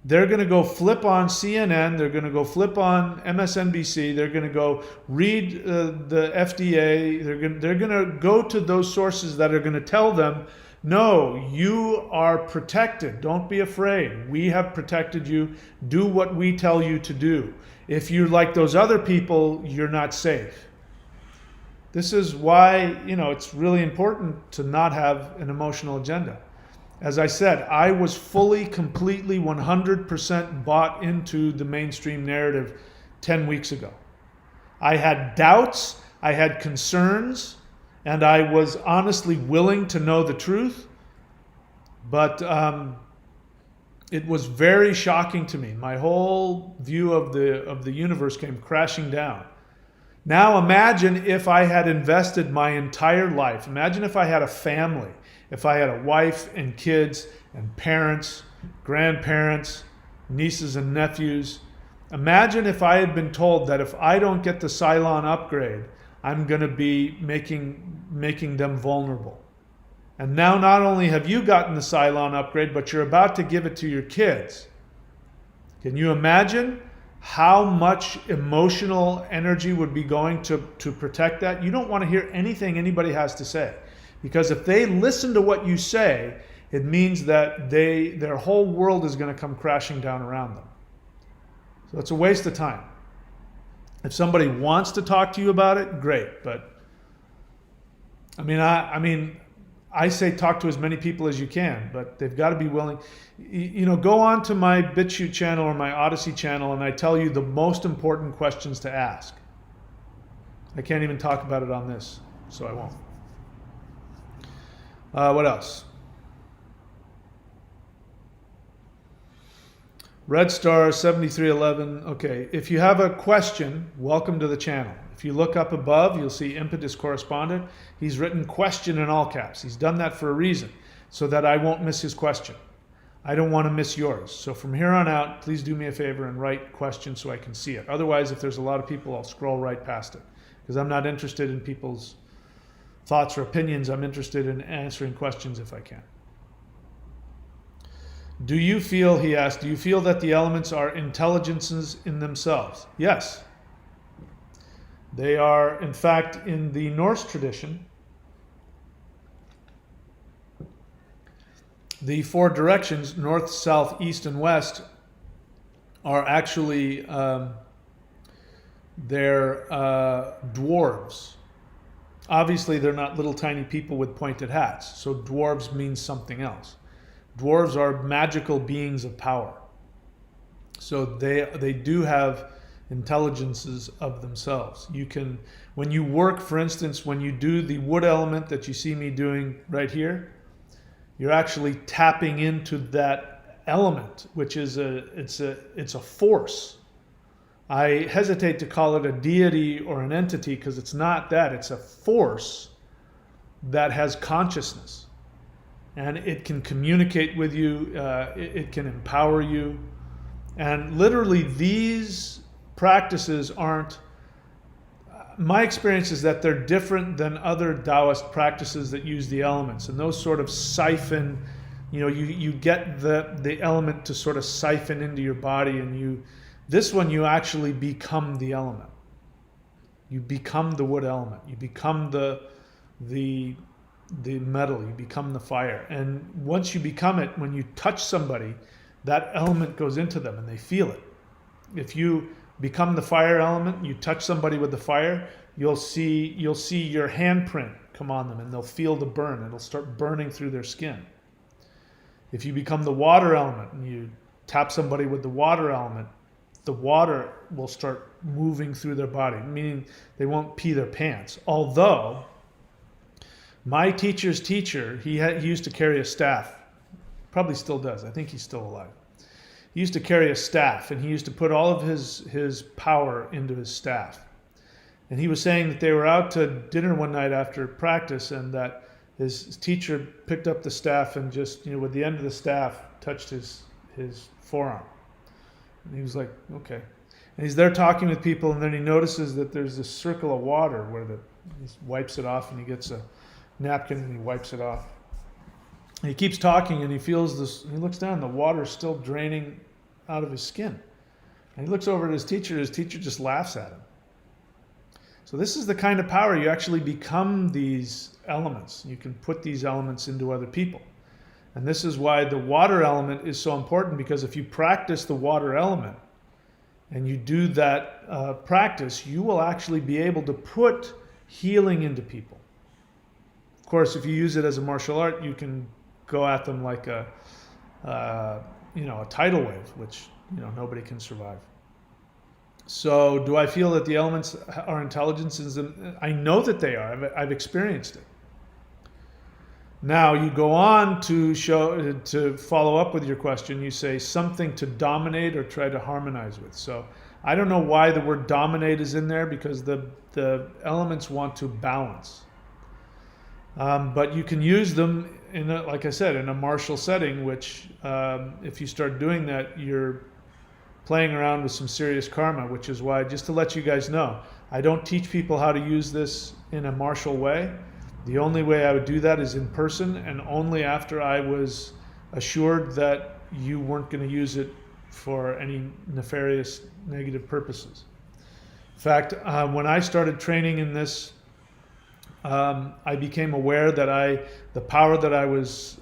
They're going to go flip on CNN. They're going to go flip on MSNBC. They're going to go read the FDA. They're going to go to those sources that are going to tell them, no, you are protected. Don't be afraid. We have protected you. Do what we tell you to do. If you're like those other people, you're not safe. This is why, it's really important to not have an emotional agenda. As I said, I was fully, completely, 100% bought into the mainstream narrative 10 weeks ago. I had doubts, I had concerns, and I was honestly willing to know the truth. But it was very shocking to me. My whole view of the universe came crashing down. Now imagine if I had invested my entire life. Imagine if I had a family. If I had a wife and kids and parents, grandparents, nieces and nephews. Imagine if I had been told that if I don't get the Cylon upgrade, I'm going to be making them vulnerable. And now not only have you gotten the Cylon upgrade, but you're about to give it to your kids. Can you imagine how much emotional energy would be going to protect that? You don't want to hear anything anybody has to say. Because if they listen to what you say, it means that their whole world is going to come crashing down around them. So it's a waste of time. If somebody wants to talk to you about it, great. But I say talk to as many people as you can, but they've got to be willing. Go on to my BitChute channel or my Odyssey channel, and I tell you the most important questions to ask. I can't even talk about it on this, so I won't. What else? Red Star 7311. Okay, if you have a question, welcome to the channel. If you look up above, you'll see Impetus Correspondent. He's written question in all caps. He's done that for a reason, so that I won't miss his question. I don't want to miss yours. So from here on out, please do me a favor and write questions so I can see it. Otherwise, if there's a lot of people, I'll scroll right past it, because I'm not interested in people's thoughts or opinions. I'm interested in answering questions if I can. Do you feel, he asked, do you feel that the elements are intelligences in themselves? Yes. They are, in fact, in the Norse tradition, the four directions, north, south, east, and west, are actually they're dwarves. Obviously, they're not little tiny people with pointed hats, so dwarves means something else. Dwarves are magical beings of power. So they do have intelligences of themselves. You can, when you work, for instance, when you do the wood element that you see me doing right here, you're actually tapping into that element, which is it's a force. I hesitate to call it a deity or an entity, because it's not that. It's a force that has consciousness. And it can communicate with you, it can empower you. And literally these practices aren't, my experience is that they're different than other Taoist practices that use the elements. And those sort of siphon, you get the element to sort of siphon into your body, and this one you actually become the element. You become the wood element. You become the metal, you become the fire. And once you become it, when you touch somebody, that element goes into them and they feel it. If you become the fire element, you touch somebody with the fire, you'll see your handprint come on them, and they'll feel the burn. It'll start burning through their skin. If you become the water element and you tap somebody with the water element, the water will start moving through their body, meaning they won't pee their pants. Although my teacher's teacher, he used to carry a staff. Probably still does. I think he's still alive. He used to carry a staff, and he used to put all of his power into his staff. And he was saying that they were out to dinner one night after practice, and that his teacher picked up the staff and just, with the end of the staff, touched his forearm. And he was like, okay. And he's there talking with people, and then he notices that there's this circle of water where he wipes it off, and he gets a napkin and he wipes it off. And he keeps talking, and he feels this, he looks down, the water's still draining out of his skin. And he looks over at his teacher just laughs at him. So this is the kind of power. You actually become these elements. You can put these elements into other people. And this is why the water element is so important, because if you practice the water element and you do that practice, you will actually be able to put healing into people. Of course, if you use it as a martial art, you can go at them like a tidal wave, which nobody can survive. So, do I feel that the elements are intelligences? I know that they are. I've experienced it. Now you go on to follow up with your question. You say something to dominate or try to harmonize with. So I don't know why the word dominate is in there, because the elements want to balance. But you can use them like I said, in a martial setting, which if you start doing that, you're playing around with some serious karma, which is why, just to let you guys know, I don't teach people how to use this in a martial way. The only way I would do that is in person, and only after I was assured that you weren't going to use it for any nefarious, negative purposes. In fact, when I started training in this, I became aware that the power that I was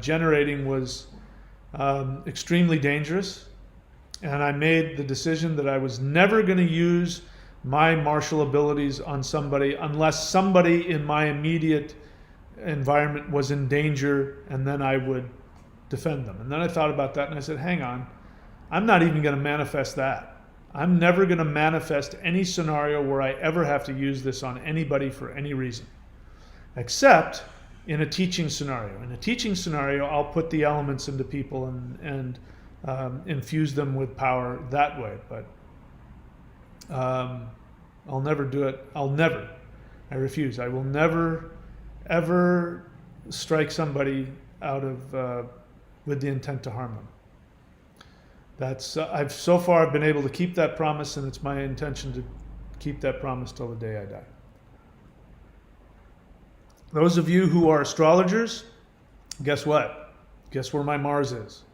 generating was extremely dangerous, and I made the decision that I was never going to use my martial abilities on somebody unless somebody in my immediate environment was in danger, and then I would defend them. And then I thought about that, and I said, hang on, I'm not even going to manifest that. I'm never going to manifest any scenario where I ever have to use this on anybody for any reason, except in a teaching scenario. In a teaching scenario, I'll put the elements into people and infuse them with power that way. But I'll never do it. I refuse. I will never, ever strike somebody out of with the intent to harm them. That's I've so far been able to keep that promise, and it's my intention to keep that promise till the day I die. Those of you who are astrologers, guess what? Guess where my Mars is?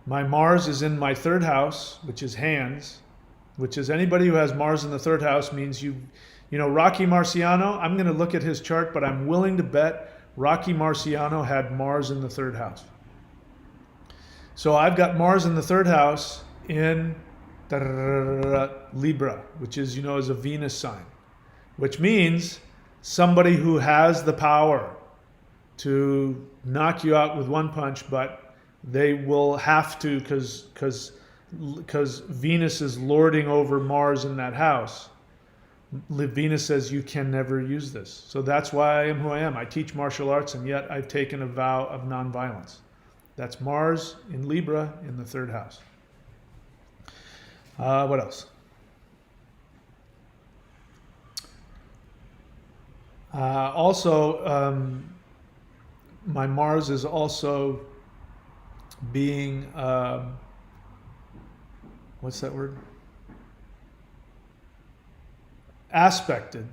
My Mars is in my third house, which is hands, which is anybody who has Mars in the third house means you know, Rocky Marciano, I'm going to look at his chart, but I'm willing to bet Rocky Marciano had Mars in the third house. So I've got Mars in the third house in Libra, which is, you know, is a Venus sign, which means somebody who has the power to knock you out with one punch, but they will have to because Venus is lording over Mars in that house. Venus says you can never use this. So that's why I am who I am. I teach martial arts, and yet I've taken a vow of nonviolence. That's Mars in Libra in the third house. What else? Also, my Mars is also being, what's that word? Aspected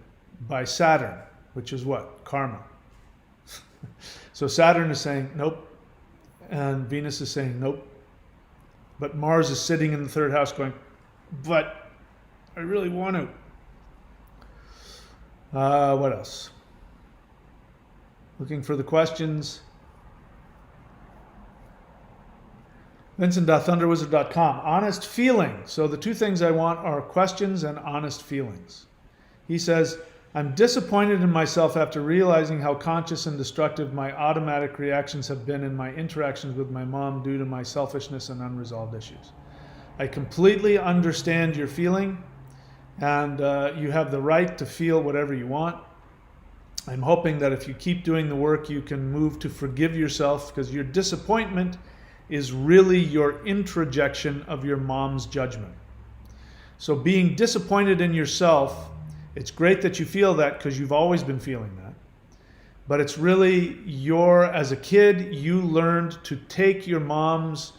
by Saturn, which is what? Karma. So Saturn is saying, nope. And Venus is saying, nope. But Mars is sitting in the third house going, but I really want to. What else? Looking for the questions. Vincent.thunderwizard.com. Honest feeling. So the two things I want are questions and honest feelings. He says, I'm disappointed in myself after realizing how conscious and destructive my automatic reactions have been in my interactions with my mom due to my selfishness and unresolved issues. I completely understand your feeling, and you have the right to feel whatever you want. I'm hoping that if you keep doing the work, you can move to forgive yourself, because your disappointment is really your introjection of your mom's judgment. So being disappointed in yourself, it's great that you feel that because you've always been feeling that. But it's really as a kid, you learned to take your mom's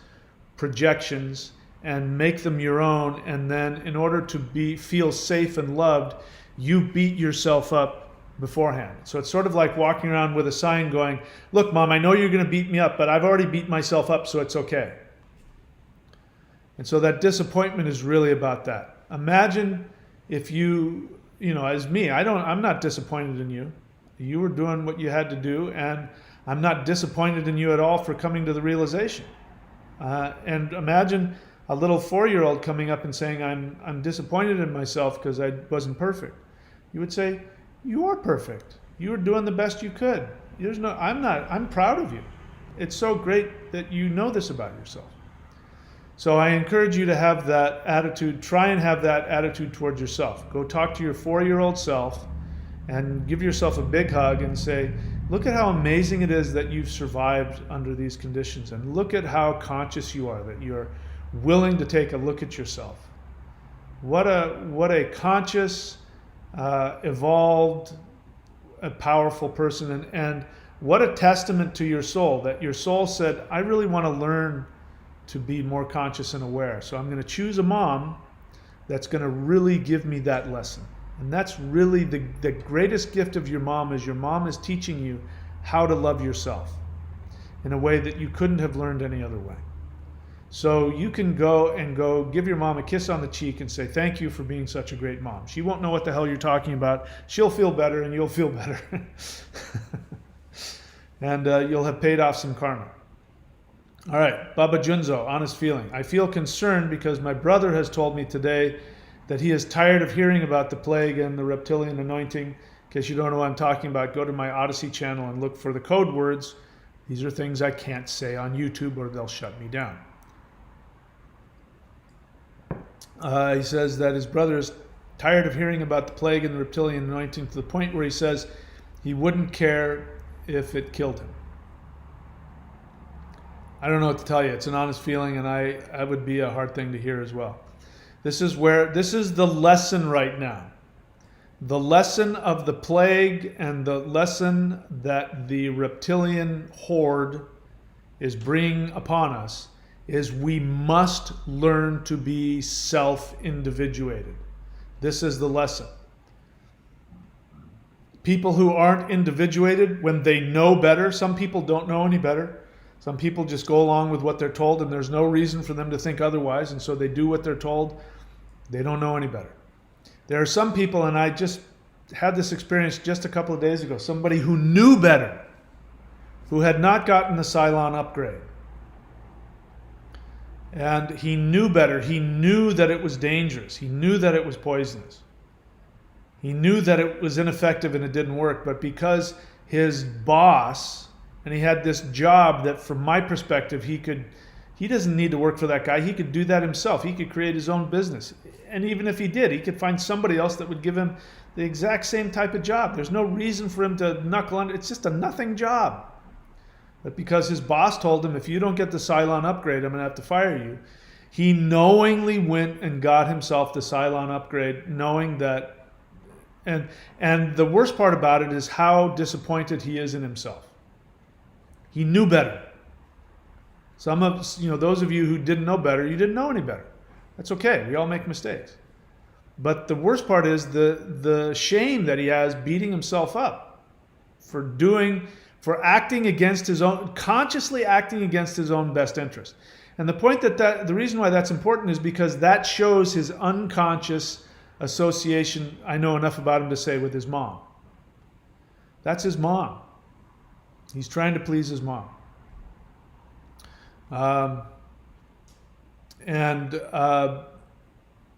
projections and make them your own. And then in order to feel safe and loved, you beat yourself up beforehand. So it's sort of like walking around with a sign going, look, Mom, I know you're going to beat me up, but I've already beat myself up, so it's okay. And so that disappointment is really about that. Imagine if you know, as me, I'm not disappointed in you. You were doing what you had to do, and I'm not disappointed in you at all for coming to the realization. And imagine a little 4-year-old coming up and saying, I'm disappointed in myself because I wasn't perfect. You would say, you are perfect. You were doing the best you could. I'm proud of you. It's so great that you know this about yourself. So I encourage you to have that attitude. Try and have that attitude towards yourself. Go talk to your 4-year-old self and give yourself a big hug and say, look at how amazing it is that you've survived under these conditions. And look at how conscious you are, that you're willing to take a look at yourself. What a conscious, evolved, a powerful person. And what a testament to your soul, that your soul said, I really want to learn to be more conscious and aware. So I'm going to choose a mom that's going to really give me that lesson. And that's really the greatest gift of your mom is teaching you how to love yourself in a way that you couldn't have learned any other way. So you can go give your mom a kiss on the cheek and say, thank you for being such a great mom. She won't know what the hell you're talking about. She'll feel better and you'll feel better. And you'll have paid off some karma. All right, Baba Junzo, honest feeling. I feel concerned because my brother has told me today that he is tired of hearing about the plague and the reptilian anointing. In case you don't know what I'm talking about, go to my Odyssey channel and look for the code words. These are things I can't say on YouTube or they'll shut me down. He says that his brother is tired of hearing about the plague and the reptilian anointing to the point where he says he wouldn't care if it killed him. I don't know what to tell you. It's an honest feeling, and I would be a hard thing to hear as well. This is the lesson right now. The lesson of the plague and the lesson that the reptilian horde is bringing upon us is we must learn to be self-individuated. This is the lesson. People who aren't individuated, when they know better, some people don't know any better. Some people just go along with what they're told, and there's no reason for them to think otherwise, and so they do what they're told. They don't know any better. There are some people, and I just had this experience just a couple of days ago, somebody who knew better, who had not gotten the Cylon upgrade. And he knew better. He knew that it was dangerous. He knew that it was poisonous. He knew that it was ineffective and it didn't work. But because his boss, and he had this job that from my perspective, he doesn't need to work for that guy. He could do that himself. He could create his own business. And even if he did, he could find somebody else that would give him the exact same type of job. There's no reason for him to knuckle under. It's just a nothing job. But because his boss told him, if you don't get the Cylon upgrade, I'm going to have to fire you, he knowingly went and got himself the Cylon upgrade, knowing that. And the worst part about it is how disappointed he is in himself. He knew better. Some of those of you who didn't know better, you didn't know any better. That's okay. We all make mistakes. But the worst part is the shame that he has beating himself up for acting against his own, consciously acting against his own best interest. And the point the reason why that's important is because that shows his unconscious association, I know enough about him to say, with his mom. That's his mom. He's trying to please his mom. And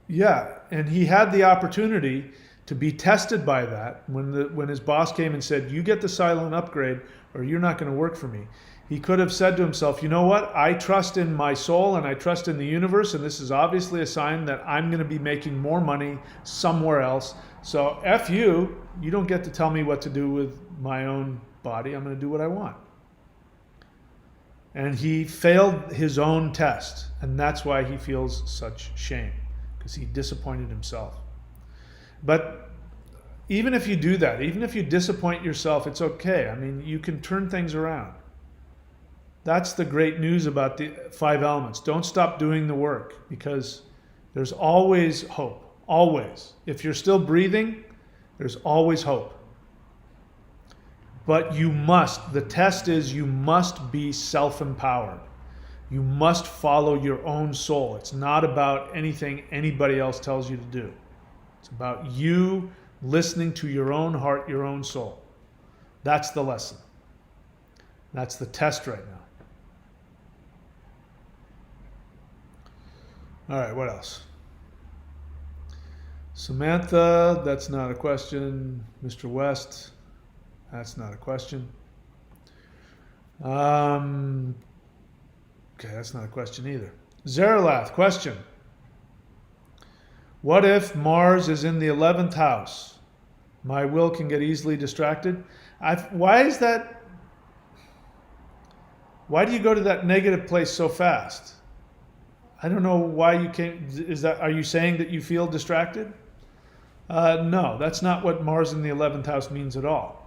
he had the opportunity to be tested by that when his boss came and said, you get the Cylon upgrade or you're not going to work for me. He could have said to himself, you know what? I trust in my soul and I trust in the universe, and this is obviously a sign that I'm going to be making more money somewhere else. So F you don't get to tell me what to do with my own body. I'm going to do what I want. And he failed his own test, and that's why he feels such shame, because he disappointed himself. But even if you do that, even if you disappoint yourself, it's okay. I mean, you can turn things around. That's the great news about the 5 elements. Don't stop doing the work, because there's always hope. Always. If you're still breathing, there's always hope. But the test is you must be self-empowered. You must follow your own soul. It's not about anything anybody else tells you to do. It's about you listening to your own heart, your own soul. That's the lesson. That's the test right now. All right, what else? Samantha, that's not a question. Mr. West, that's not a question. Okay, that's not a question either. Zeralath, question. What if Mars is in the 11th house? My will can get easily distracted. Why is that? Why do you go to that negative place so fast? I don't know why you came. Are you saying that you feel distracted? No, that's not what Mars in the 11th house means at all.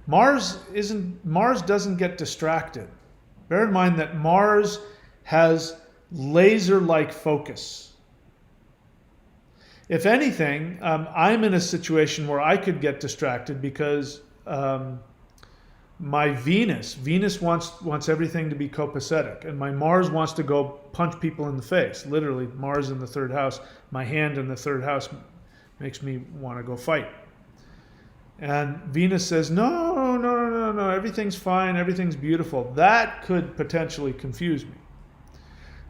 Mars doesn't get distracted. Bear in mind that Mars has laser-like focus. If anything, I'm in a situation where I could get distracted because my Venus wants everything to be copacetic, and my Mars wants to go punch people in the face. Literally, Mars in the 3rd house, my hand in the 3rd house makes me want to go fight. And Venus says, no, everything's fine, everything's beautiful. That could potentially confuse me.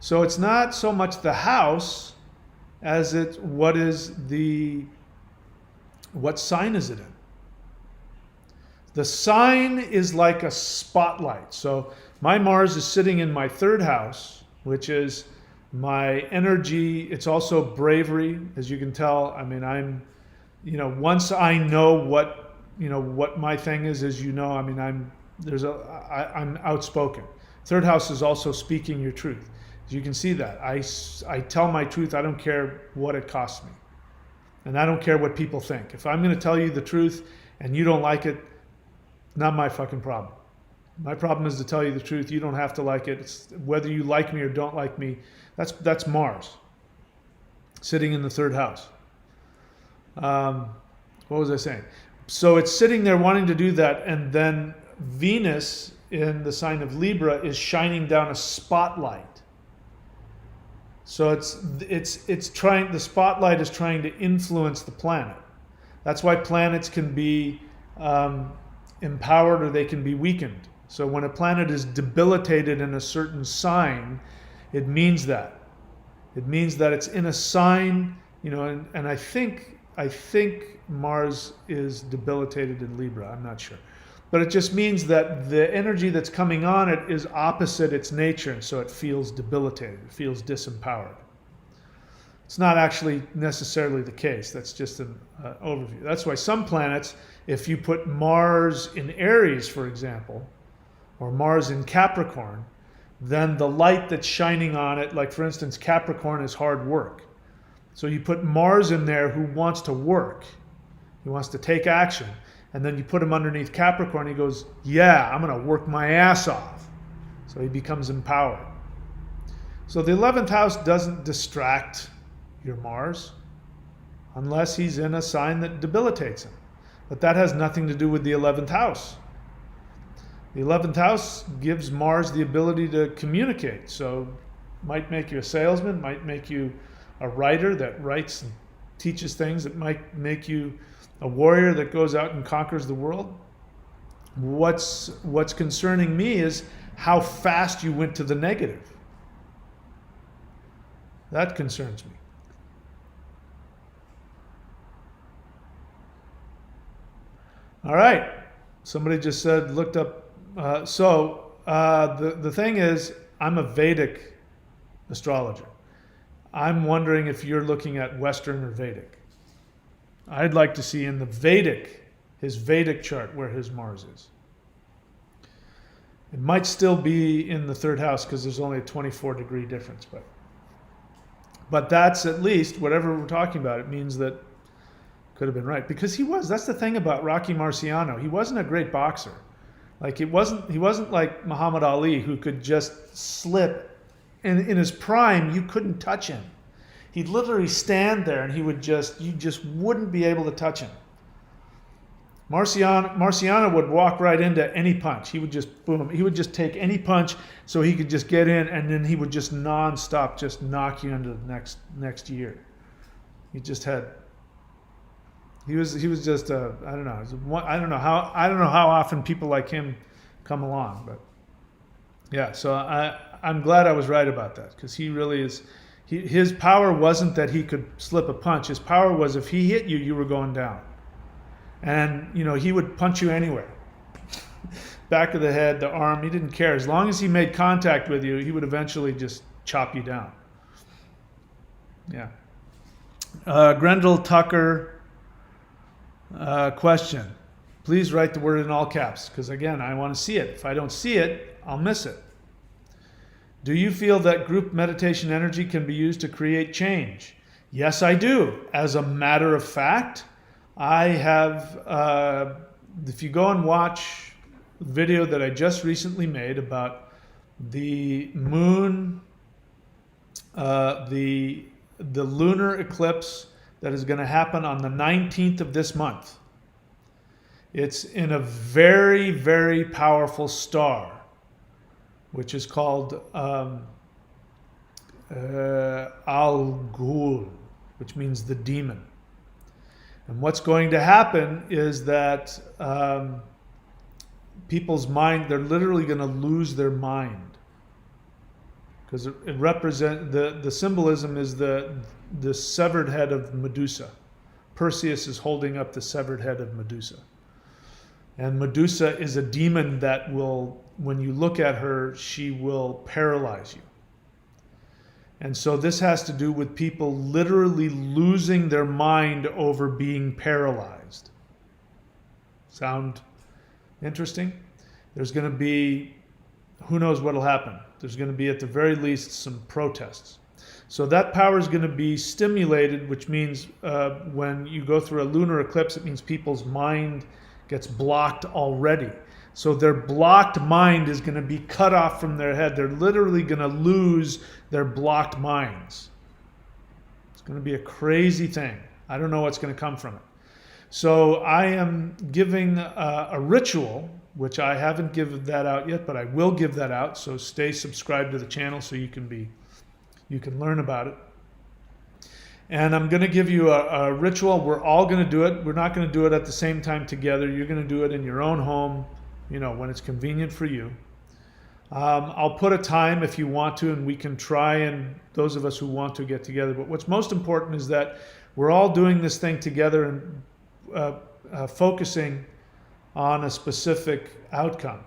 So it's not so much the house as it's what sign is it in? The sign is like a spotlight. So my Mars is sitting in my 3rd house, which is my energy. It's also bravery, as you can tell. I mean, once I know what my thing is, as you know, I mean, I'm outspoken. Third house is also speaking your truth. As you can see that. I tell my truth. I don't care what it costs me. And I don't care what people think. If I'm going to tell you the truth and you don't like it, not my fucking problem. My problem is to tell you the truth. You don't have to like it. It's whether you like me or don't like me. That's Mars sitting in the third house. What was I saying? So it's sitting there wanting to do that, and then Venus in the sign of Libra is shining down a spotlight. So it's trying. The spotlight is trying to influence the planet. That's why planets can be empowered or they can be weakened. So when a planet is debilitated in a certain sign, it means that. It means that it's in a sign, and I think Mars is debilitated in Libra. I'm not sure. But it just means that the energy that's coming on it is opposite its nature, and so it feels debilitated. It feels disempowered. It's not actually necessarily the case. That's just an overview. That's why some planets, if you put Mars in Aries, for example, or Mars in Capricorn, then the light that's shining on it, like for instance, Capricorn is hard work. So you put Mars in there who wants to work. He wants to take action. And then you put him underneath Capricorn, he goes, yeah, I'm going to work my ass off. So he becomes empowered. So the 11th house doesn't distract your Mars unless he's in a sign that debilitates him. But that has nothing to do with the 11th house. The 11th house gives Mars the ability to communicate. So might make you a salesman, might make you a writer that writes and teaches things. It might make you a warrior that goes out and conquers the world. What's concerning me is how fast you went to the negative. That concerns me. All right. Somebody just said, looked up. The thing is, I'm a Vedic astrologer. I'm wondering if you're looking at Western or Vedic. I'd like to see in the his Vedic chart where his Mars is. It might still be in the third house because there's only a 24-degree difference. But that's at least, whatever we're talking about, it means that could have been right. Because that's the thing about Rocky Marciano. He wasn't a great boxer. Like he wasn't like Muhammad Ali who could just slip. In his prime, you couldn't touch him. He'd literally stand there and you just wouldn't be able to touch him. Marciano would walk right into any punch. He would just boom. He would just take any punch so he could just get in, and then he would just nonstop just knock you into the next year. He was just I don't know how often people like him come along, but yeah. So I'm glad I was right about that, because he really is. His power wasn't that he could slip a punch. His power was if he hit you, you were going down. And, he would punch you anywhere. Back of the head, the arm, he didn't care. As long as he made contact with you, he would eventually just chop you down. Yeah. Grendel Tucker, question. Please write the word in all caps, because again, I want to see it. If I don't see it, I'll miss it. Do you feel that group meditation energy can be used to create change? Yes, I do. As a matter of fact, I have, if you go and watch the video that I just recently made about the moon, the lunar eclipse that is going to happen on the 19th of this month. It's in a very, very powerful star, which is called Al-Ghul, which means the demon. And what's going to happen is that people's mind, they're literally going to lose their mind. Because it represents, the symbolism is the severed head of Medusa. Perseus is holding up the severed head of Medusa. And Medusa is a demon that will, when you look at her, she will paralyze you. And so this has to do with people literally losing their mind over being paralyzed. Sound interesting? There's going to be who knows what will happen. There's going to be, at the very least, some protests. So that power is going to be stimulated, which means when you go through a lunar eclipse, it means people's mind gets blocked already. So their blocked mind is going to be cut off from their head. They're literally going to lose their blocked minds. It's going to be a crazy thing. I don't know what's going to come from it. So I am giving a ritual, which I haven't given that out yet, but I will give that out. So stay subscribed to the channel so you can learn about it. And I'm going to give you a ritual. We're all going to do it. We're not going to do it at the same time together. You're going to do it in your own home, when it's convenient for you. I'll put a time if you want to, and we can try, and those of us who want to get together. But what's most important is that we're all doing this thing together and focusing on a specific outcome.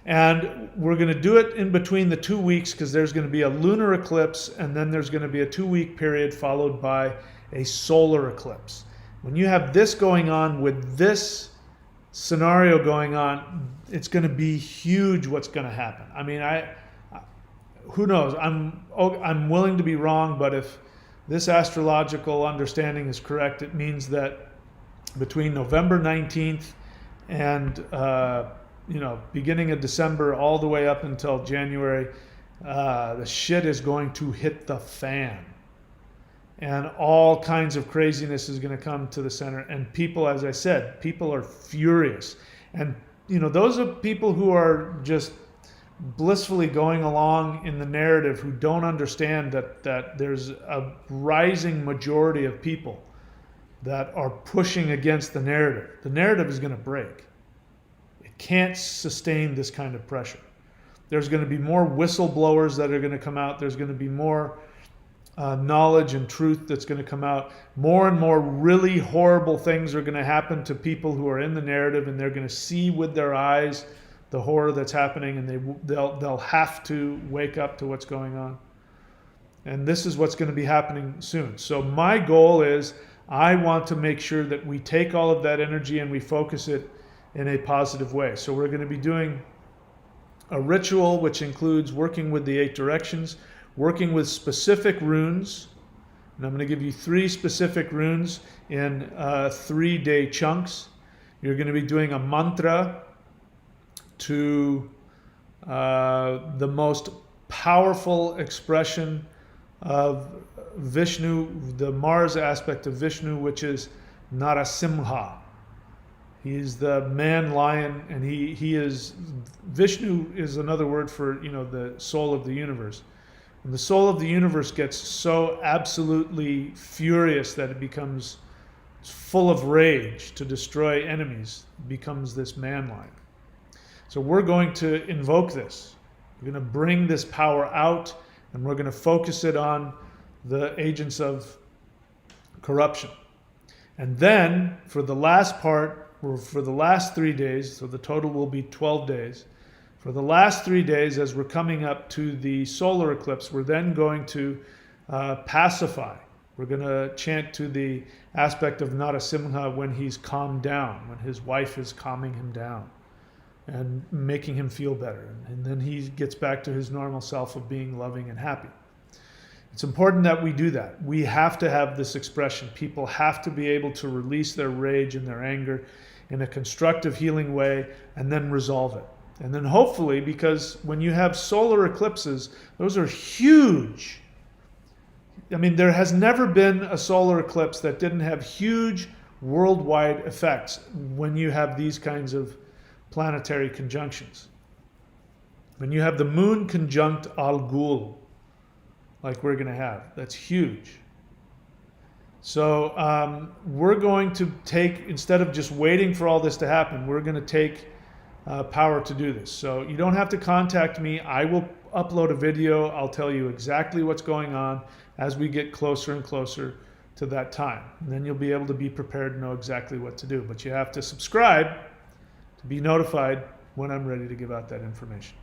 And we're going to do it in between the 2 weeks, because there's going to be a lunar eclipse, and then there's going to be a 2-week period followed by a solar eclipse. When you have this going on with this scenario going on, it's going to be huge what's going to happen. I mean, who knows? I'm willing to be wrong, but if this astrological understanding is correct, it means that between November 19th and beginning of December all the way up until January, the shit is going to hit the fan. And all kinds of craziness is going to come to the center. And people, as I said, people are furious. And, those are people who are just blissfully going along in the narrative, who don't understand that there's a rising majority of people that are pushing against the narrative. The narrative is going to break. It can't sustain this kind of pressure. There's going to be more whistleblowers that are going to come out. There's going to be more knowledge and truth that's going to come out. More and more really horrible things are going to happen to people who are in the narrative, and they're going to see with their eyes the horror that's happening, and they'll have to wake up to what's going on. And this is what's going to be happening soon. So my goal is, I want to make sure that we take all of that energy and we focus it in a positive way. So we're going to be doing a ritual which includes working with the 8 directions, working with specific runes. And I'm going to give you 3 specific runes in 3-day chunks. You're going to be doing a mantra to the most powerful expression of Vishnu, the Mars aspect of Vishnu, which is Narasimha. He is the man lion, and he is, Vishnu is another word for, the soul of the universe. And the soul of the universe gets so absolutely furious that it becomes full of rage to destroy enemies, it becomes this man lion. So we're going to invoke this. We're going to bring this power out, and we're going to focus it on the agents of corruption. And then for the last part, or for the last 3 days, so the total will be 12 days, for the last 3 days, as we're coming up to the solar eclipse, we're then going to pacify. We're going to chant to the aspect of Narasimha when he's calmed down, when his wife is calming him down and making him feel better. And then he gets back to his normal self of being loving and happy. It's important that we do that. We have to have this expression. People have to be able to release their rage and their anger in a constructive, healing way, and then resolve it. And then hopefully, because when you have solar eclipses, those are huge. I mean, there has never been a solar eclipse that didn't have huge worldwide effects when you have these kinds of planetary conjunctions. When you have the moon conjunct Al-Ghul, like we're going to have, that's huge. So we're going to take, instead of just waiting for all this to happen, we're going to take power to do this. So you don't have to contact me. I will upload a video. I'll tell you exactly what's going on as we get closer and closer to that time. And then you'll be able to be prepared and know exactly what to do. But you have to subscribe to be notified when I'm ready to give out that information.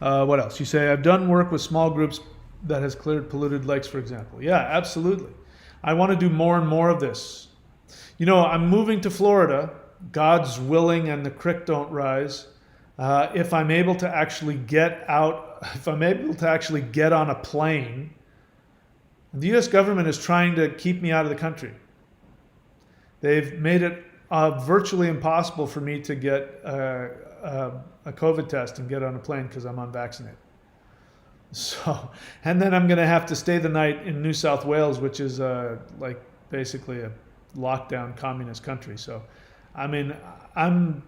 What else? You say, I've done work with small groups that has cleared polluted lakes, for example. Yeah, absolutely. I want to do more and more of this. I'm moving to Florida. God's willing and the creek don't rise. if I'm able to actually get out, if I'm able to actually get on a plane. The U.S. government is trying to keep me out of the country. They've made it virtually impossible for me to get a COVID test and get on a plane because I'm unvaccinated. So, and then I'm going to have to stay the night in New South Wales, which is like basically a lockdown communist country. So, I mean, I'm,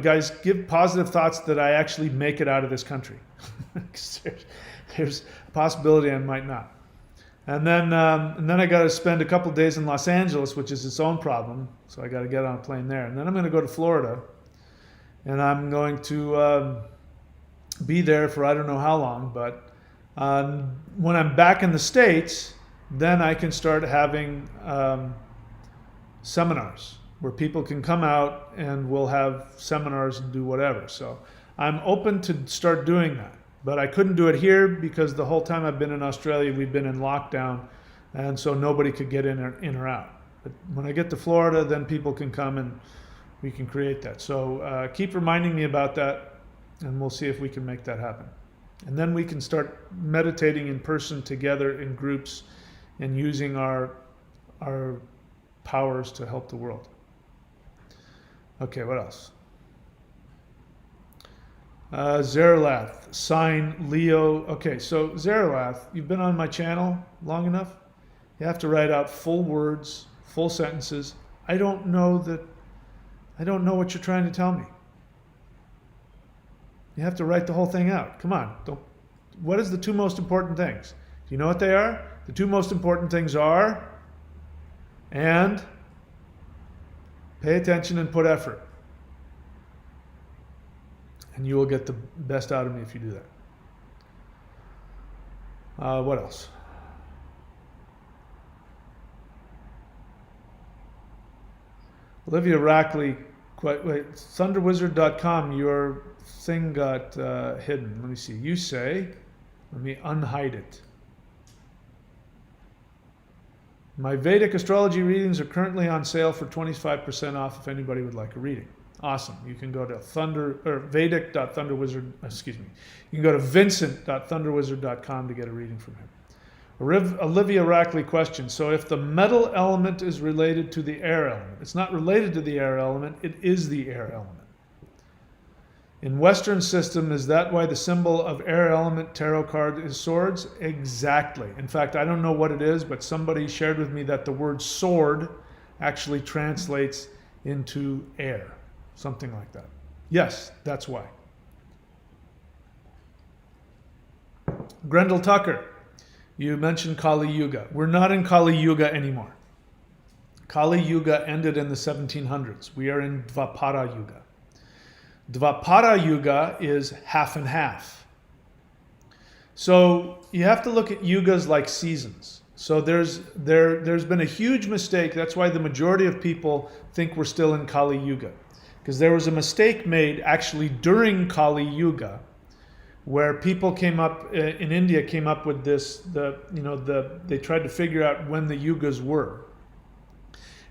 guys, give positive thoughts that I actually make it out of this country. There's a possibility I might not. And then I got to spend a couple days in Los Angeles, which is its own problem. So I got to get on a plane there. And then I'm going to go to Florida, and I'm going to be there for I don't know how long. But when I'm back in the States, then I can start having seminars where people can come out and we'll have seminars and do whatever. So I'm open to start doing that. But I couldn't do it here because the whole time I've been in Australia, we've been in lockdown, and so nobody could get in or out. But when I get to Florida, then people can come and we can create that. So keep reminding me about that, and we'll see if we can make that happen. And then we can start meditating in person together in groups and using our powers to help the world. Okay, what else? Zeralath, sign Leo. Okay, so Zeralath, you've been on my channel long enough. You have to write out full words, full sentences. I don't know what you're trying to tell me. You have to write the whole thing out. Come on. What is the two most important things? Do you know what they are? The two most important things are, and pay attention and put effort. And you will get the best out of me if you do that. What else? Olivia Rackley, thunderwizard.com, your thing got hidden. Let me see. You say, let me unhide it. My Vedic astrology readings are currently on sale for 25% off if anybody would like a reading. Awesome. You can go to Vedic.thunderwizard, excuse me. You can go to Vincent.thunderwizard.com to get a reading from him. Olivia Rackley question. So if the metal element is related to the air element, it's not related to the air element, it is the air element. In Western system, is that why the symbol of air element tarot card is swords? Exactly. In fact, I don't know what it is, but somebody shared with me that the word sword actually translates into air. Something like that. Yes, that's why. Grendel Tucker, you mentioned Kali Yuga. We're not in Kali Yuga anymore. Kali Yuga ended in the 1700s. We are in Dvapara Yuga. Dvapara Yuga is half and half. So you have to look at yugas like seasons. So there's been a huge mistake. That's why the majority of people think we're still in Kali Yuga. Because there was a mistake made actually during Kali Yuga, where people came up in India came up with this. They tried to figure out when the yugas were,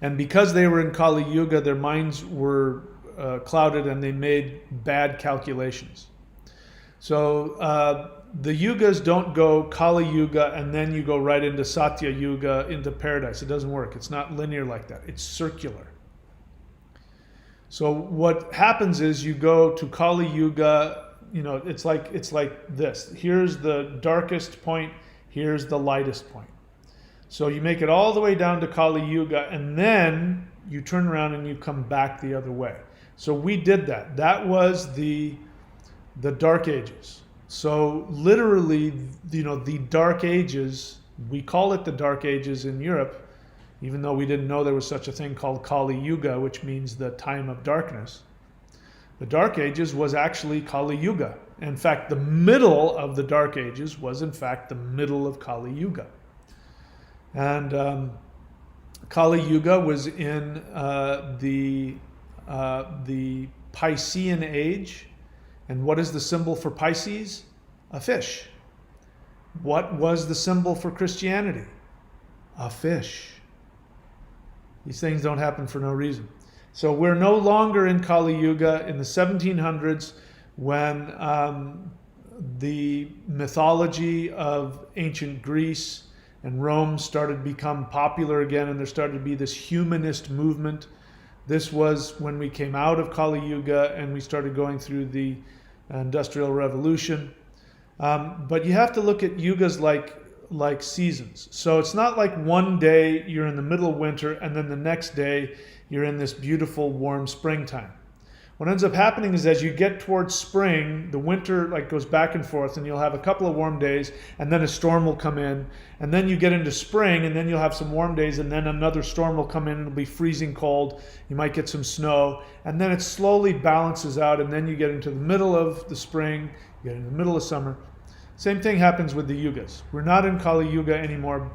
and because they were in Kali Yuga, their minds were clouded and they made bad calculations. So the yugas don't go Kali Yuga and then you go right into Satya Yuga, into paradise. It doesn't work. It's not linear like that. It's circular. So what happens is you go to Kali Yuga, it's like this. Here's the darkest point, here's the lightest point. So you make it all the way down to Kali Yuga and then you turn around and you come back the other way. So we did that. That was the Dark Ages. So literally, the Dark Ages, we call it the Dark Ages in Europe, even though we didn't know there was such a thing called Kali Yuga, which means the time of darkness. The Dark Ages was actually Kali Yuga. In fact, the middle of the Dark Ages was in fact the middle of Kali Yuga. And Kali Yuga was in the Piscean age. And what is the symbol for Pisces? A fish. What was the symbol for Christianity? A fish. These things don't happen for no reason. So we're no longer in Kali Yuga. In the 1700s, when the mythology of ancient Greece and Rome started to become popular again, and there started to be this humanist movement. This was when we came out of Kali Yuga and we started going through the Industrial Revolution. But you have to look at yugas like seasons. So it's not like one day you're in the middle of winter and then the next day you're in this beautiful warm springtime. What ends up happening is as you get towards spring, the winter like goes back and forth, and you'll have a couple of warm days, and then a storm will come in, and then you get into spring, and then you'll have some warm days, and then another storm will come in, and it'll be freezing cold. You might get some snow, and then it slowly balances out, and then you get into the middle of the spring, you get into the middle of summer. Same thing happens with the yugas. We're not in Kali Yuga anymore,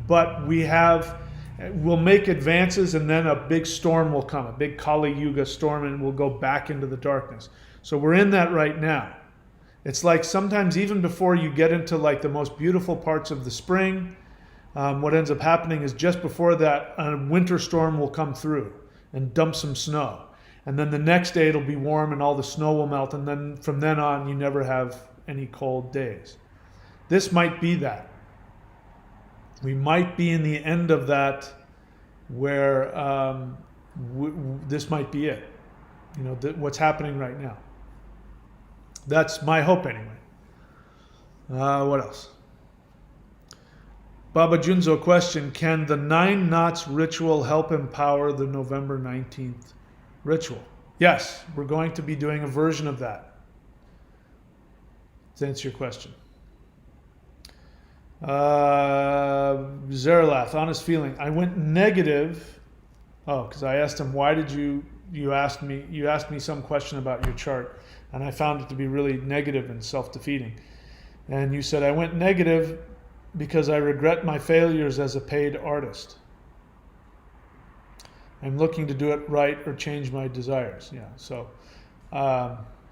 but we'll make advances, and then a big storm will come, a big Kali Yuga storm, and we'll go back into the darkness. So we're in that right now. It's like sometimes even before you get into like the most beautiful parts of the spring, what ends up happening is just before that, a winter storm will come through and dump some snow. And then the next day it'll be warm and all the snow will melt, and then from then on you never have any cold days. This might be that. We might be in the end of that, where this might be it. You know, what's happening right now. That's my hope anyway. What else? Baba Junzo question, can the 9 knots ritual help empower the November 19th ritual? Yes, we're going to be doing a version of that. To answer your question. Zeralath, honest feeling. I went negative. Oh, because I asked him, why did you asked me some question about your chart, and I found it to be really negative and self-defeating. And you said, I went negative because I regret my failures as a paid artist. I'm looking to do it right or change my desires. Yeah, so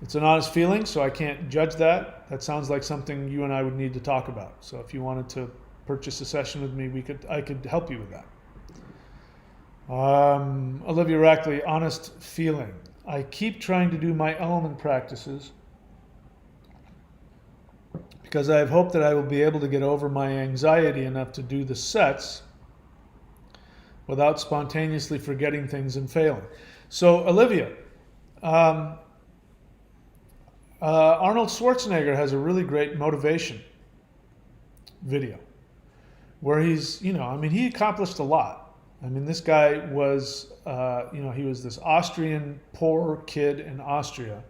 it's an honest feeling, so I can't judge that. That sounds like something you and I would need to talk about. So if you wanted to purchase a session with me, I could help you with that. Olivia Rackley, honest feeling. I keep trying to do my element practices because I have hope that I will be able to get over my anxiety enough to do the sets without spontaneously forgetting things and failing. So Olivia, Arnold Schwarzenegger has a really great motivation video where he accomplished a lot. I mean, this guy was, he was this Austrian poor kid in Austria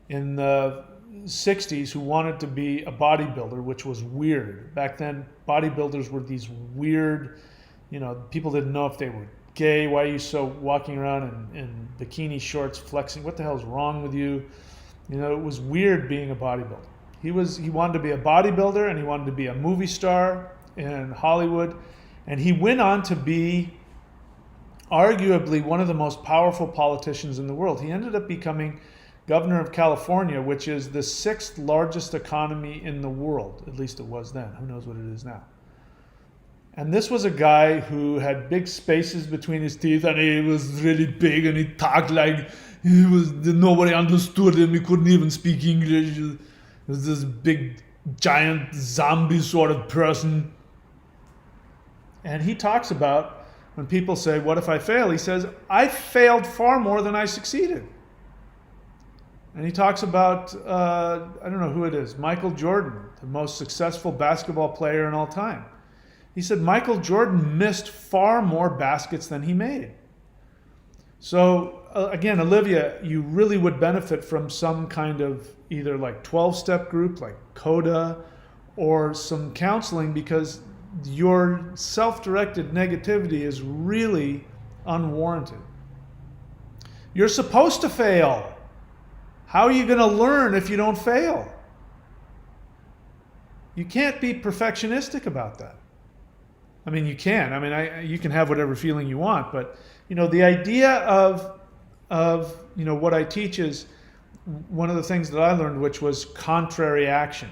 in the 60s who wanted to be a bodybuilder, which was weird. Back then, bodybuilders were these weird, people didn't know if they were gay. Why are you so walking around in bikini shorts flexing? What the hell is wrong with you? It was weird being a bodybuilder. He wanted to be a bodybuilder, and he wanted to be a movie star in Hollywood. And he went on to be arguably one of the most powerful politicians in the world. He ended up becoming governor of California, which is the 6th largest economy in the world. At least it was then. Who knows what it is now? And this was a guy who had big spaces between his teeth, and he was really big, and he talked like nobody understood him. He couldn't even speak English. He was this big, giant zombie sort of person. And he talks about when people say, what if I fail? He says, I failed far more than I succeeded. And he talks about, I don't know who it is, Michael Jordan, the most successful basketball player in all time. He said Michael Jordan missed far more baskets than he made. So again, Olivia, you really would benefit from some kind of either like 12-step group like CODA or some counseling, because your self-directed negativity is really unwarranted. You're supposed to fail. How are you going to learn if you don't fail? You can't be perfectionistic about that. I mean, you can. I mean, you can have whatever feeling you want, but the idea of what I teach is one of the things that I learned, which was contrary action,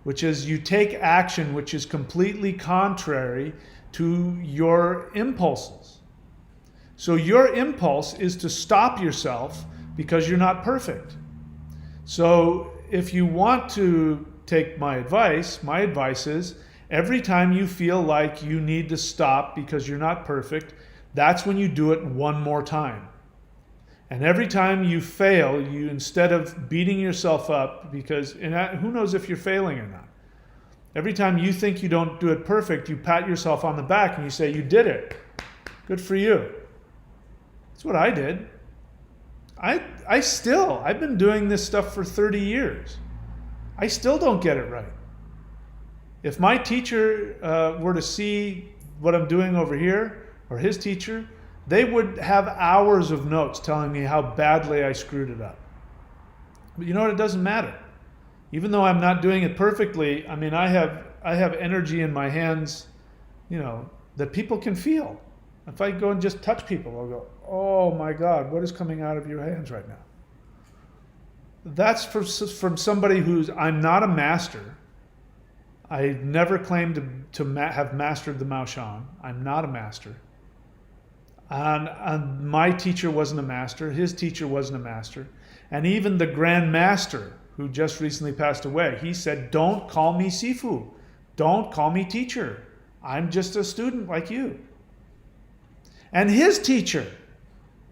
which is you take action which is completely contrary to your impulses. So your impulse is to stop yourself because you're not perfect. So if you want to take my advice is every time you feel like you need to stop because you're not perfect, that's when you do it one more time. And every time you fail, you, instead of beating yourself up, because who knows if you're failing or not. Every time you think you don't do it perfect, you pat yourself on the back and you say, you did it. Good for you. That's what I did. I've been doing this stuff for 30 years. I still don't get it right. If my teacher were to see what I'm doing over here, or his teacher, they would have hours of notes telling me how badly I screwed it up. But you know what? It doesn't matter. Even though I'm not doing it perfectly, I mean, I have energy in my hands, that people can feel. If I go and just touch people, I'll go, oh my God, what is coming out of your hands right now? That's from somebody I'm not a master. I never claimed to have mastered the Mao Shan. I'm not a master. And my teacher wasn't a master. His teacher wasn't a master. And even the Grand Master, who just recently passed away, he said, don't call me Sifu. Don't call me teacher. I'm just a student like you. And his teacher,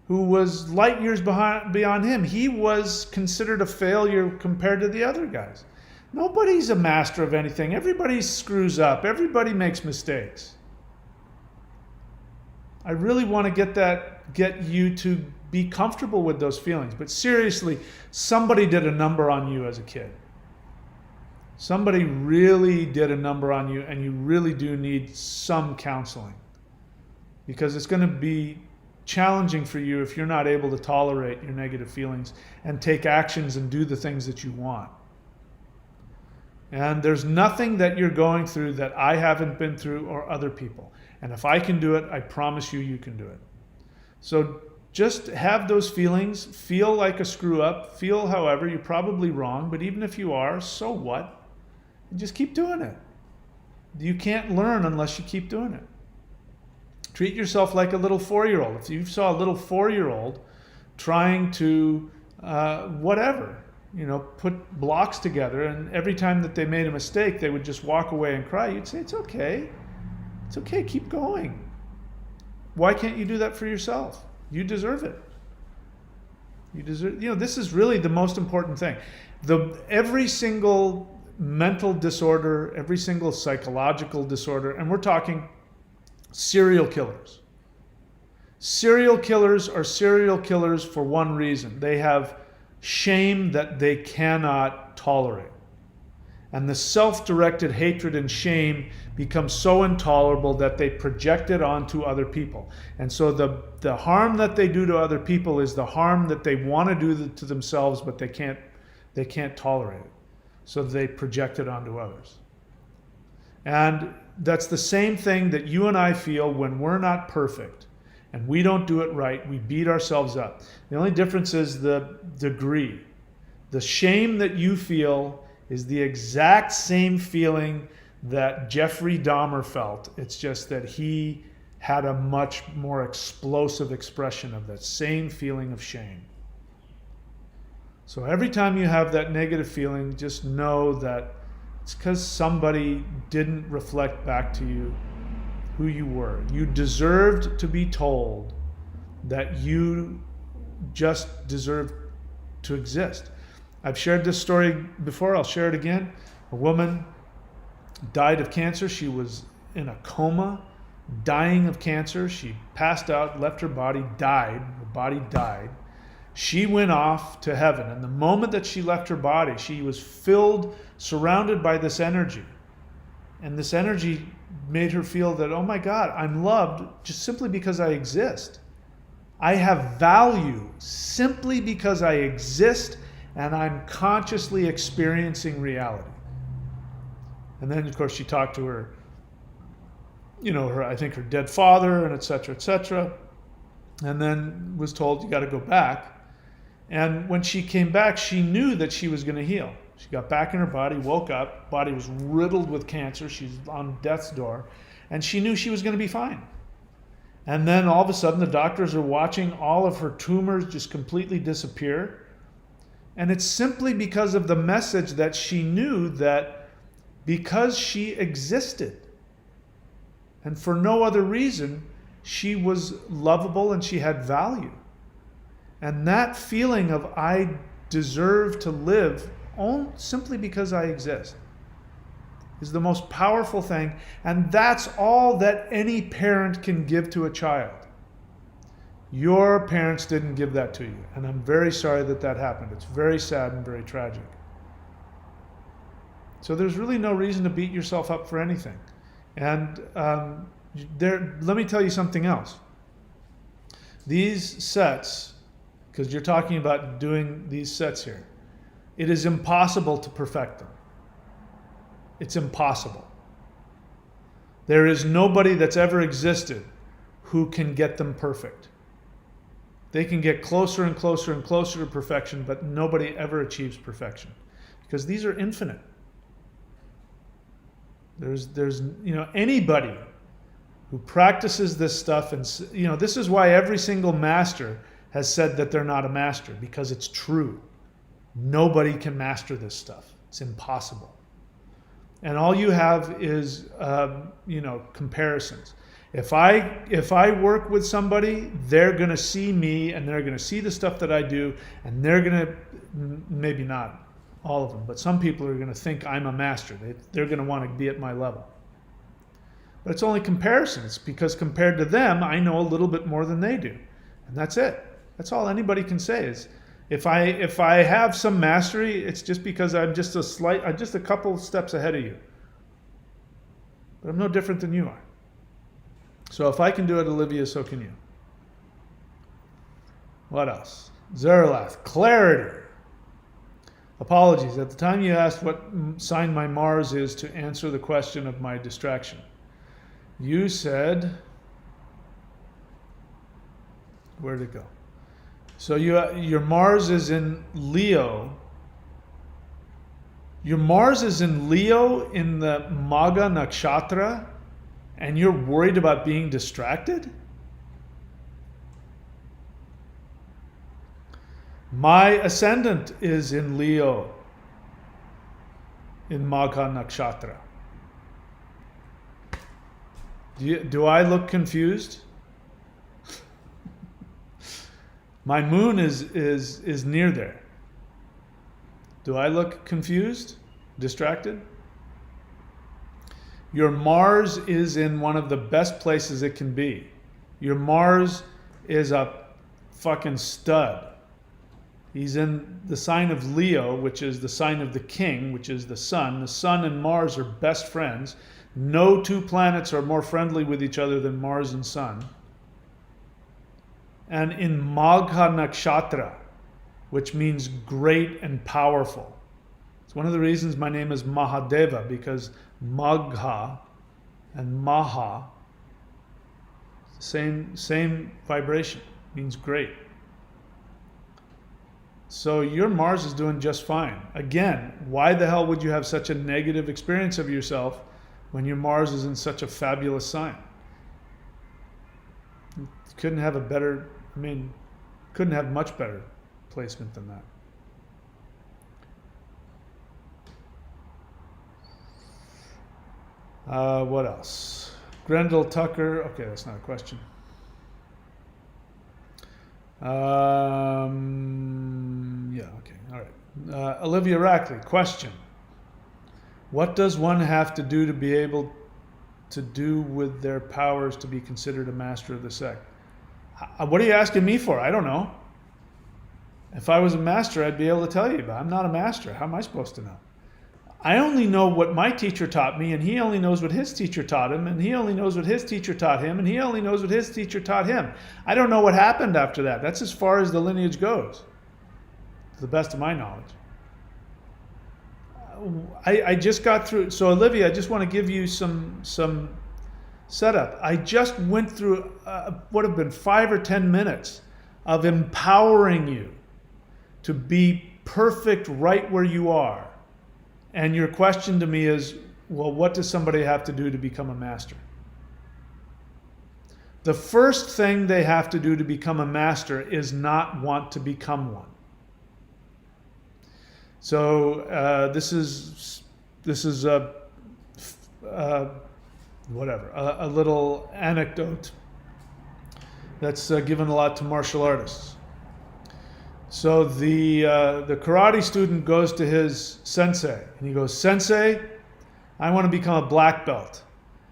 who was light years beyond him, he was considered a failure compared to the other guys. Nobody's a master of anything. Everybody screws up. Everybody makes mistakes. I really want to get you to be comfortable with those feelings. But seriously, somebody did a number on you as a kid. Somebody really did a number on you, and you really do need some counseling. Because it's going to be challenging for you if you're not able to tolerate your negative feelings and take actions and do the things that you want. And there's nothing that you're going through that I haven't been through or other people. And if I can do it, I promise you can do it. So just have those feelings, feel like a screw up, feel however, you're probably wrong, but even if you are, so what? And just keep doing it. You can't learn unless you keep doing it. Treat yourself like a little 4-year-old. If you saw a little 4-year-old trying to put blocks together, and every time that they made a mistake, they would just walk away and cry, you'd say, it's okay. It's okay, keep going. Why can't you do that for yourself? You deserve it. This is really the most important thing. Every single mental disorder, every single psychological disorder, and we're talking serial killers. Serial killers are serial killers for one reason. They have shame that they cannot tolerate. And the self-directed hatred and shame become so intolerable that they project it onto other people. And so the harm that they do to other people is the harm that they want to do to themselves, but they can't tolerate it. So they project it onto others. And that's the same thing that you and I feel when we're not perfect and we don't do it right. We beat ourselves up. The only difference is the degree. The shame that you feel is the exact same feeling that Jeffrey Dahmer felt. It's just that he had a much more explosive expression of that same feeling of shame. So every time you have that negative feeling, just know that it's because somebody didn't reflect back to you who you were. You deserved to be told that you just deserved to exist. I've shared this story before. I'll share it again. A woman died of cancer. She was in a coma, dying of cancer. She passed out, left her body, died. Her body died. She went off to heaven. And the moment that she left her body, she was surrounded by this energy. And this energy made her feel that, oh my God, I'm loved just simply because I exist. I have value simply because I exist and I'm consciously experiencing reality. And then, of course, she talked to her, I think her dead father, and et cetera, and then was told, you got to go back. And when she came back, she knew that she was going to heal. She got back in her body, woke up, body was riddled with cancer. She's on death's door. And she knew she was going to be fine. And then all of a sudden the doctors are watching all of her tumors just completely disappear. And it's simply because of the message that she knew that because she existed, and for no other reason, she was lovable and she had value. And that feeling of I deserve to live simply because I exist is the most powerful thing. And that's all that any parent can give to a child. Your parents didn't give that to you. And I'm very sorry that that happened. It's very sad and very tragic. So there's really no reason to beat yourself up for anything. And let me tell you something else. These sets, because you're talking about doing these sets here, it is impossible to perfect them. It's impossible. There is nobody that's ever existed who can get them perfect. They can get closer and closer and closer to perfection, but nobody ever achieves perfection because these are infinite. There's anybody who practices this stuff, and this is why every single master has said that they're not a master, because it's true. Nobody can master this stuff. It's impossible. And all you have is comparisons. If I work with somebody, they're going to see me and they're going to see the stuff that I do, and they're going to, maybe not all of them, but some people are going to think I'm a master. They're going to want to be at my level. But it's only comparisons, because compared to them, I know a little bit more than they do. And that's it. That's all anybody can say is, if I have some mastery, it's just because I'm just a couple steps ahead of you. But I'm no different than you are. So if I can do it, Olivia, so can you. What else? Zeralath, clarity. Apologies. At the time you asked what sign my Mars is to answer the question of my distraction. You said, where'd it go? So your Mars is in Leo. Your Mars is in Leo in the Magha Nakshatra, and you're worried about being distracted? My ascendant is in Leo in Magha Nakshatra. Do I look confused? My moon is near there. Do I look confused? Distracted? Your Mars is in one of the best places it can be. Your Mars is a fucking stud. He's in the sign of Leo, which is the sign of the king, which is the sun. The sun and Mars are best friends. No two planets are more friendly with each other than Mars and sun. And in Magha Nakshatra, which means great and powerful. It's one of the reasons my name is Mahadeva, because Magha and Maha, same vibration, means great. So your Mars is doing just fine. Again, why the hell would you have such a negative experience of yourself when your Mars is in such a fabulous sign? Couldn't have much better placement than that. What else? Grendel Tucker. Okay, that's not a question. Yeah, okay, all right. Olivia Rackley, question. What does one have to do to be able to do with their powers to be considered a master of the sect? What are you asking me for? I don't know. If I was a master, I'd be able to tell you, but I'm not a master. How am I supposed to know? I only know what my teacher taught me, and he only knows what his teacher taught him, and he only knows what his teacher taught him, and he only knows what his teacher taught him. I don't know what happened after that. That's as far as the lineage goes, to the best of my knowledge. I just got through. So Olivia, I just want to give you some setup. I just went through what have been 5 or 10 minutes of empowering you to be perfect right where you are. And your question to me is, well, what does somebody have to do to become a master? The first thing they have to do to become a master is not want to become one. So this is a little anecdote that's given a lot to martial artists. So the karate student goes to his sensei and he goes, "Sensei, I want to become a black belt.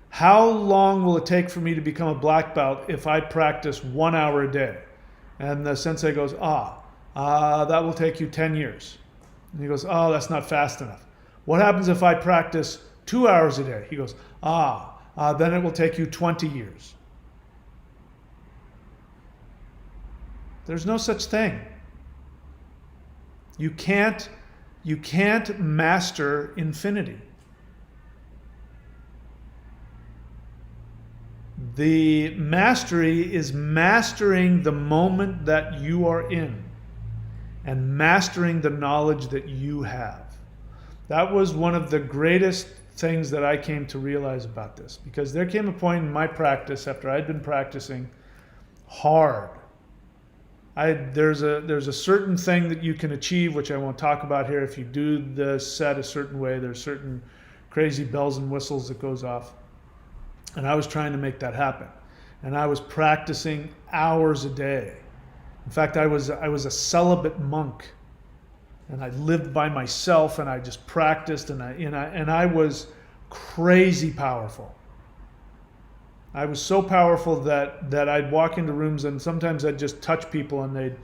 How long will it take for me to become a black belt if I practice 1 hour a day?" And the sensei goes, that will take you 10 years. And he goes, "Oh, that's not fast enough. What happens if I practice 2 hours a day?" He goes, then it will take you 20 years. There's no such thing. You can't master infinity. The mastery is mastering the moment that you are in and mastering the knowledge that you have. That was one of the greatest things that I came to realize about this, because there came a point in my practice after I'd been practicing hard. There's a certain thing that you can achieve, which I won't talk about here. If you do the set a certain way, there's certain crazy bells and whistles that goes off. And I was trying to make that happen. And I was practicing hours a day. In fact, I was a celibate monk. And I lived by myself and I just practiced and I was crazy powerful. I was so powerful that I'd walk into rooms and sometimes I'd just touch people and they'd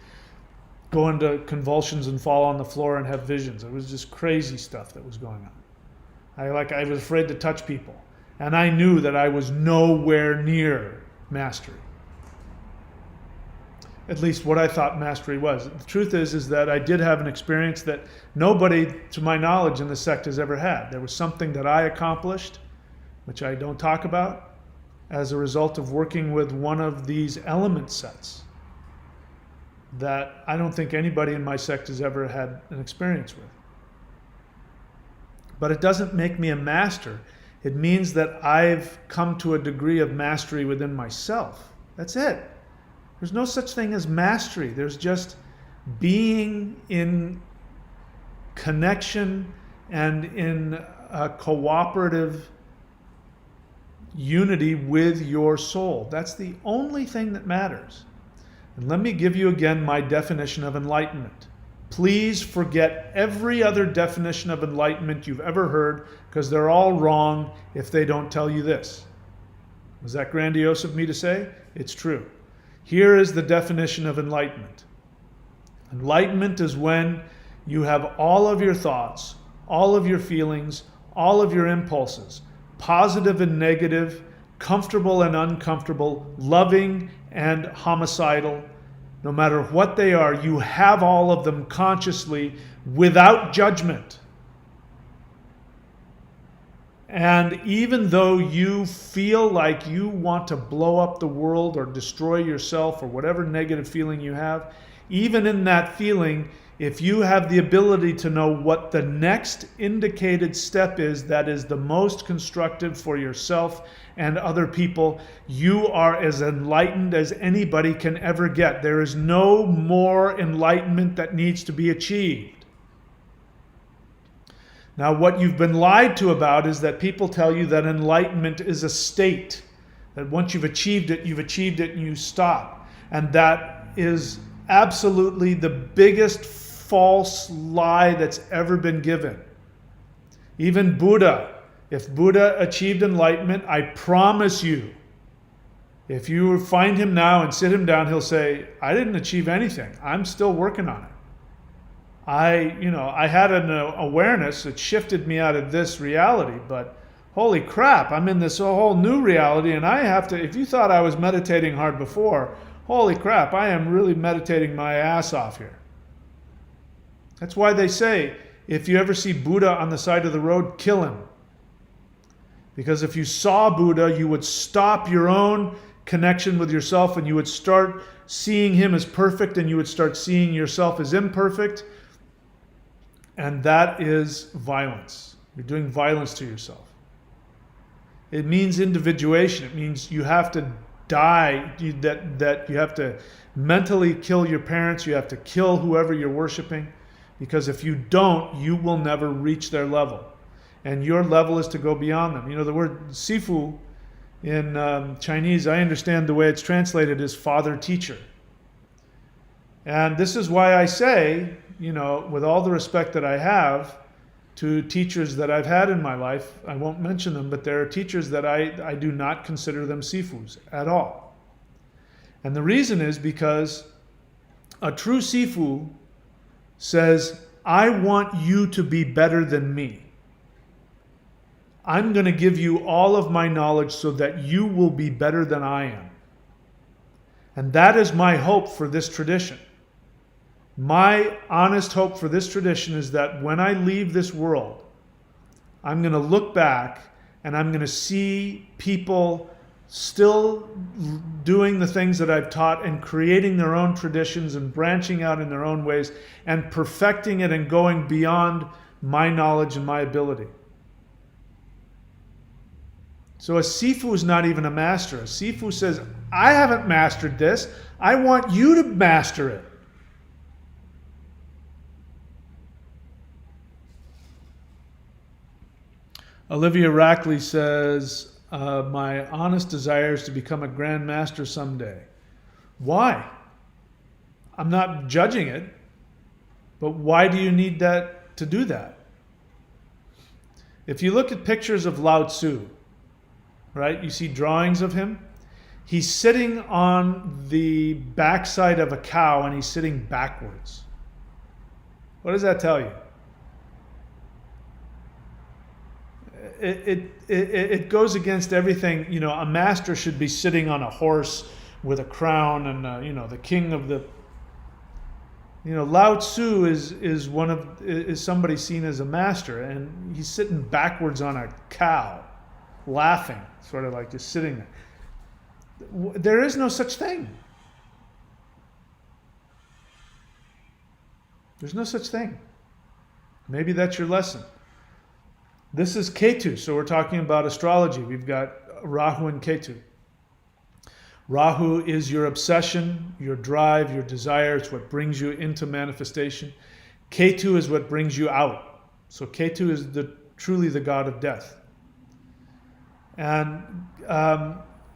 go into convulsions and fall on the floor and have visions. It was just crazy stuff that was going on. I was afraid to touch people. And I knew that I was nowhere near mastery. At least what I thought mastery was. The truth is that I did have an experience that nobody, to my knowledge, in the sect has ever had. There was something that I accomplished, which I don't talk about, as a result of working with one of these element sets that I don't think anybody in my sect has ever had an experience with. But it doesn't make me a master. It means that I've come to a degree of mastery within myself. That's it. There's no such thing as mastery. There's just being in connection and in a cooperative unity with your soul. That's the only thing that matters. And let me give you again my definition of enlightenment. Please forget every other definition of enlightenment you've ever heard, because they're all wrong if they don't tell you this. Was that grandiose of me to say? It's true. Here is the definition of enlightenment. Enlightenment is when you have all of your thoughts, all of your feelings, all of your impulses, positive and negative, comfortable and uncomfortable, loving and homicidal, no matter what they are, you have all of them consciously without judgment. And even though you feel like you want to blow up the world or destroy yourself or whatever negative feeling you have, even in that feeling, if you have the ability to know what the next indicated step is that is the most constructive for yourself and other people, you are as enlightened as anybody can ever get. There is no more enlightenment that needs to be achieved. Now, what you've been lied to about is that people tell you that enlightenment is a state, that once you've achieved it and you stop. And that is absolutely the biggest false lie that's ever been given. Even Buddha, if Buddha achieved enlightenment, I promise you, if you find him now and sit him down, he'll say, I didn't achieve anything. I'm still working on it. I had an awareness that shifted me out of this reality, but holy crap, I'm in this whole new reality and I have to, if you thought I was meditating hard before, holy crap, I am really meditating my ass off here. That's why they say, if you ever see Buddha on the side of the road, kill him. Because if you saw Buddha, you would stop your own connection with yourself and you would start seeing him as perfect and you would start seeing yourself as imperfect. And that is violence. You're doing violence to yourself. It means individuation. It means you have to die, that you have to mentally kill your parents, you have to kill whoever you're worshiping, because if you don't, you will never reach their level. And your level is to go beyond them. You know, the word Sifu in Chinese, I understand the way it's translated is father teacher. And this is why I say, you know, with all the respect that I have to teachers that I've had in my life, I won't mention them, but there are teachers that I do not consider them Sifus at all. And the reason is because a true Sifu says, I want you to be better than me. I'm going to give you all of my knowledge so that you will be better than I am. And that is my hope for this tradition. My honest hope for this tradition is that when I leave this world, I'm going to look back and I'm going to see people still doing the things that I've taught and creating their own traditions and branching out in their own ways and perfecting it and going beyond my knowledge and my ability. So a Sifu is not even a master. A Sifu says, I haven't mastered this. I want you to master it. Olivia Rackley says, my honest desire is to become a Grand Master someday. Why? I'm not judging it, but why do you need that to do that? If you look at pictures of Lao Tzu, right, you see drawings of him. He's sitting on the backside of a cow and he's sitting backwards. What does that tell you? It goes against everything. You know, a master should be sitting on a horse with a crown and you know, the king of the. You know, Lao Tzu is somebody seen as a master, and he's sitting backwards on a cow, laughing, sort of like just sitting there. There is no such thing. There's no such thing. Maybe that's your lesson. This is Ketu, so we're talking about astrology. We've got Rahu and Ketu. Rahu is your obsession, your drive, your desire. It's what brings you into manifestation. Ketu is what brings you out. So Ketu is truly the god of death. And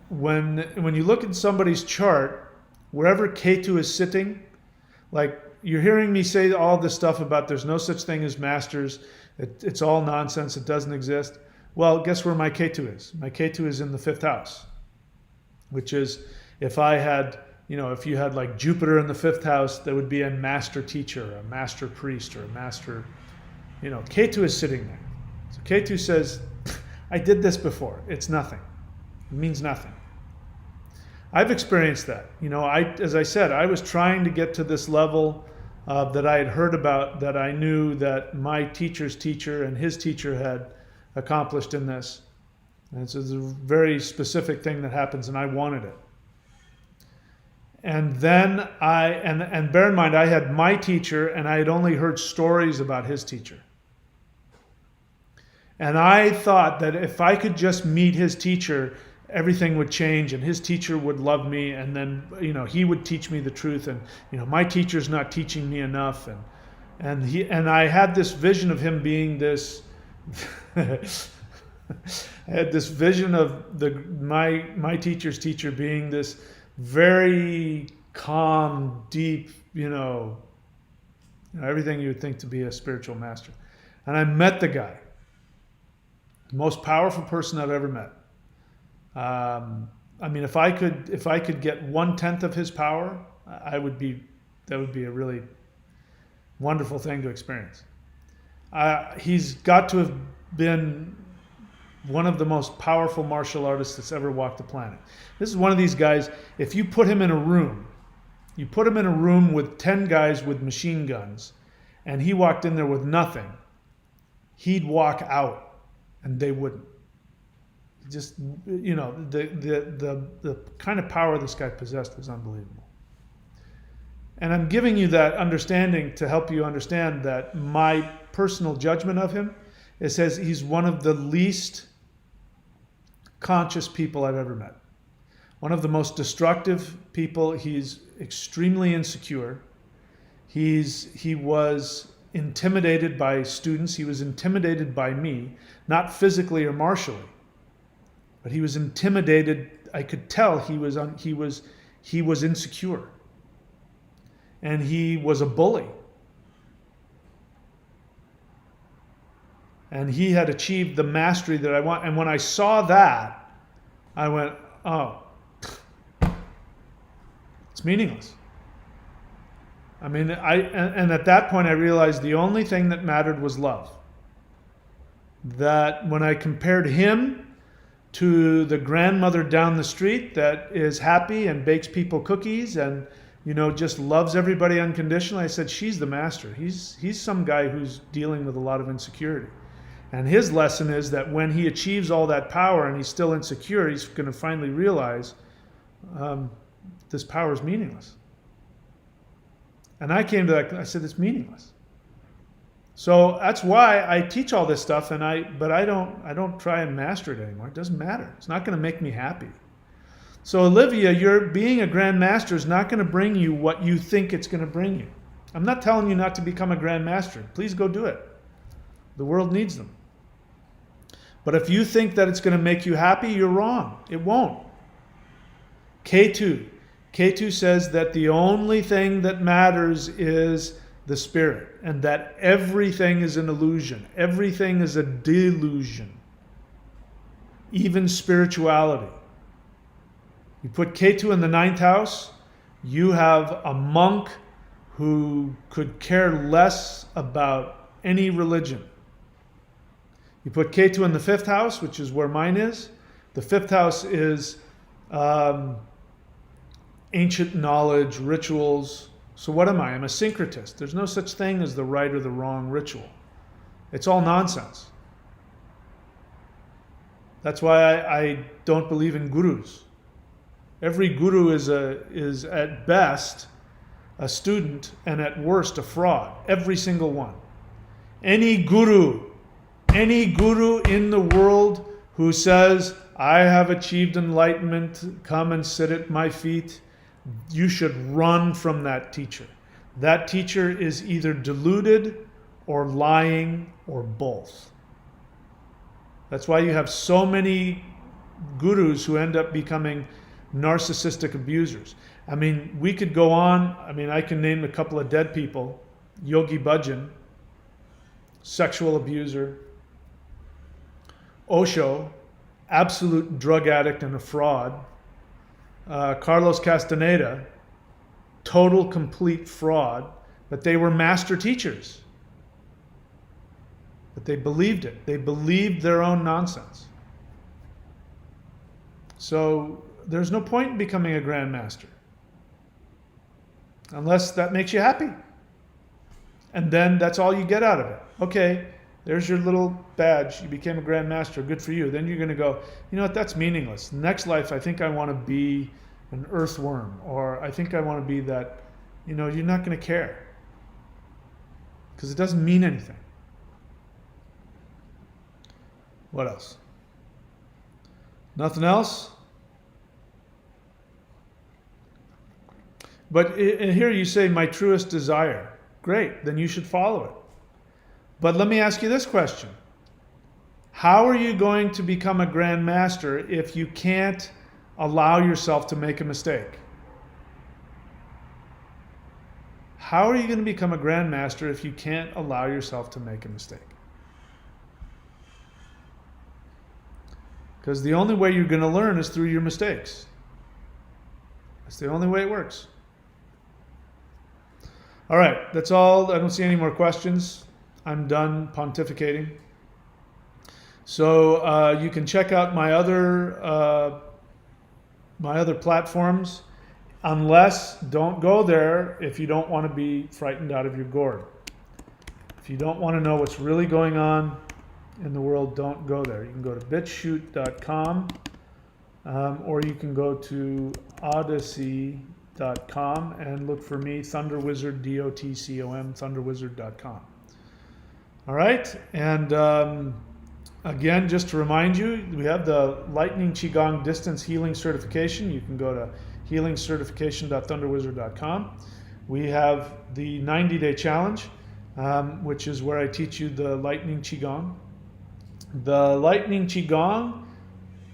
when you look at somebody's chart, wherever Ketu is sitting, like you're hearing me say all this stuff about there's no such thing as masters, it's all nonsense, it doesn't exist. Well, guess where my Ketu is? My Ketu is in the 5th house, which is if you had like Jupiter in the 5th house, there would be a master teacher, a master priest, or a master, Ketu is sitting there. So Ketu says, I did this before. It's nothing. It means nothing. I've experienced that. As I said, I was trying to get to this level that I had heard about, that I knew that my teacher's teacher and his teacher had accomplished in this. And so it's a very specific thing that happens, and I wanted it. And then and bear in mind, I had my teacher, and I had only heard stories about his teacher. And I thought that if I could just meet his teacher, everything would change, and his teacher would love me, and then he would teach me the truth, and my teacher's not teaching me enough, and I had this vision of him being this. I had this vision of my teacher's teacher being this very calm, deep, everything you would think to be a spiritual master. And I met the guy, the most powerful person I've ever met. If I could get 1/10 of his power, that would be a really wonderful thing to experience. He's got to have been one of the most powerful martial artists that's ever walked the planet. This is one of these guys, if you put him in a room, with 10 guys with machine guns, and he walked in there with nothing, he'd walk out and they wouldn't. Just, the kind of power this guy possessed was unbelievable. And I'm giving you that understanding to help you understand that my personal judgment of him, it says he's one of the least conscious people I've ever met. one of the most destructive people. He's extremely insecure. He was intimidated by students. He was intimidated by me, not physically or martially, but he was intimidated. I could tell he was insecure, and he was a bully. And he had achieved the mastery that I want. And when I saw that, I went, oh, it's meaningless. I mean, and at that point I realized the only thing that mattered was love. That when I compared him to the grandmother down the street that is happy and bakes people cookies and, you know, just loves everybody unconditionally, I said, she's the master. He's some guy who's dealing with a lot of insecurity. And his lesson is that when he achieves all that power and he's still insecure, he's going to finally realize this power is meaningless. And I came to that, I said, it's meaningless. So that's why I teach all this stuff, but I don't try and master it anymore. It doesn't matter. It's not going to make me happy. So Olivia, your being a Grand Master is not going to bring you what you think it's going to bring you. I'm not telling you not to become a Grand Master. Please go do it. The world needs them. But if you think that it's going to make you happy, you're wrong. It won't. K2 says that the only thing that matters is the spirit, and that everything is an illusion. Everything is a delusion. Even spirituality. You put K2 in the 9th house, you have a monk who could care less about any religion. You put K2 in the 5th house, which is where mine is. The 5th house is ancient knowledge, rituals. So what am I? I'm a syncretist. There's no such thing as the right or the wrong ritual. It's all nonsense. That's why I don't believe in gurus. Every guru is at best a student and at worst a fraud. Every single one. Any guru in the world who says, I have achieved enlightenment, come and sit at my feet, you should run from that teacher. That teacher is either deluded or lying or both. That's why you have so many gurus who end up becoming narcissistic abusers. I mean, we could go on. I mean, I can name a couple of dead people. Yogi Bhajan, sexual abuser. Osho, absolute drug addict and a fraud. Carlos Castaneda, total, complete fraud. But they were master teachers. But they believed it. They believed their own nonsense. So there's no point in becoming a Grand Master unless that makes you happy. And then that's all you get out of it. Okay, there's your little badge. You became a Grand Master. Good for you. Then you're going to go, you know what, that's meaningless. Next life, I think I want to be an earthworm, or I think I want to be that. You know, you're not going to care because it doesn't mean anything. What else? Nothing else? But here you say, my truest desire. Great, then you should follow it. But let me ask you this question. How are you going to become a Grand Master if you can't allow yourself to make a mistake? How are you going to become a Grand Master if you can't allow yourself to make a mistake? Because the only way you're going to learn is through your mistakes. That's the only way it works. All right, that's all. I don't see any more questions. I'm done pontificating. So you can check out my other platforms. Unless, don't go there if you don't want to be frightened out of your gourd. If you don't want to know what's really going on in the world, don't go there. You can go to bitshoot.com or you can go to odyssey.com and look for me, Thunder Wizard, DOTCOM, thunderwizard.com. All right, and Again, just to remind you, we have the Lightning Qigong Distance Healing Certification. You can go to healingcertification.thunderwizard.com. We have the 90-day challenge, which is where I teach you the Lightning Qigong. The Lightning Qigong,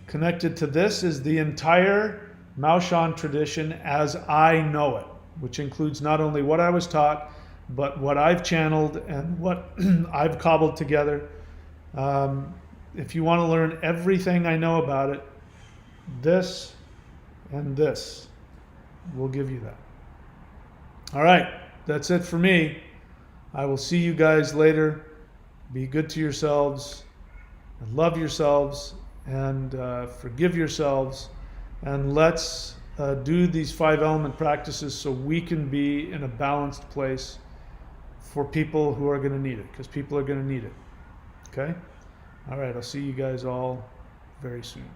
connected to this, is the entire Maoshan tradition as I know it, which includes not only what I was taught, but what I've channeled and what I've cobbled together. If you want to learn everything I know about it, this and this will give you that. All right, that's it for me. I will see you guys later. Be good to yourselves, and love yourselves, and forgive yourselves, and let's do these 5 element practices so we can be in a balanced place for people who are going to need it, because people are going to need it. Okay? All right, I'll see you guys all very soon.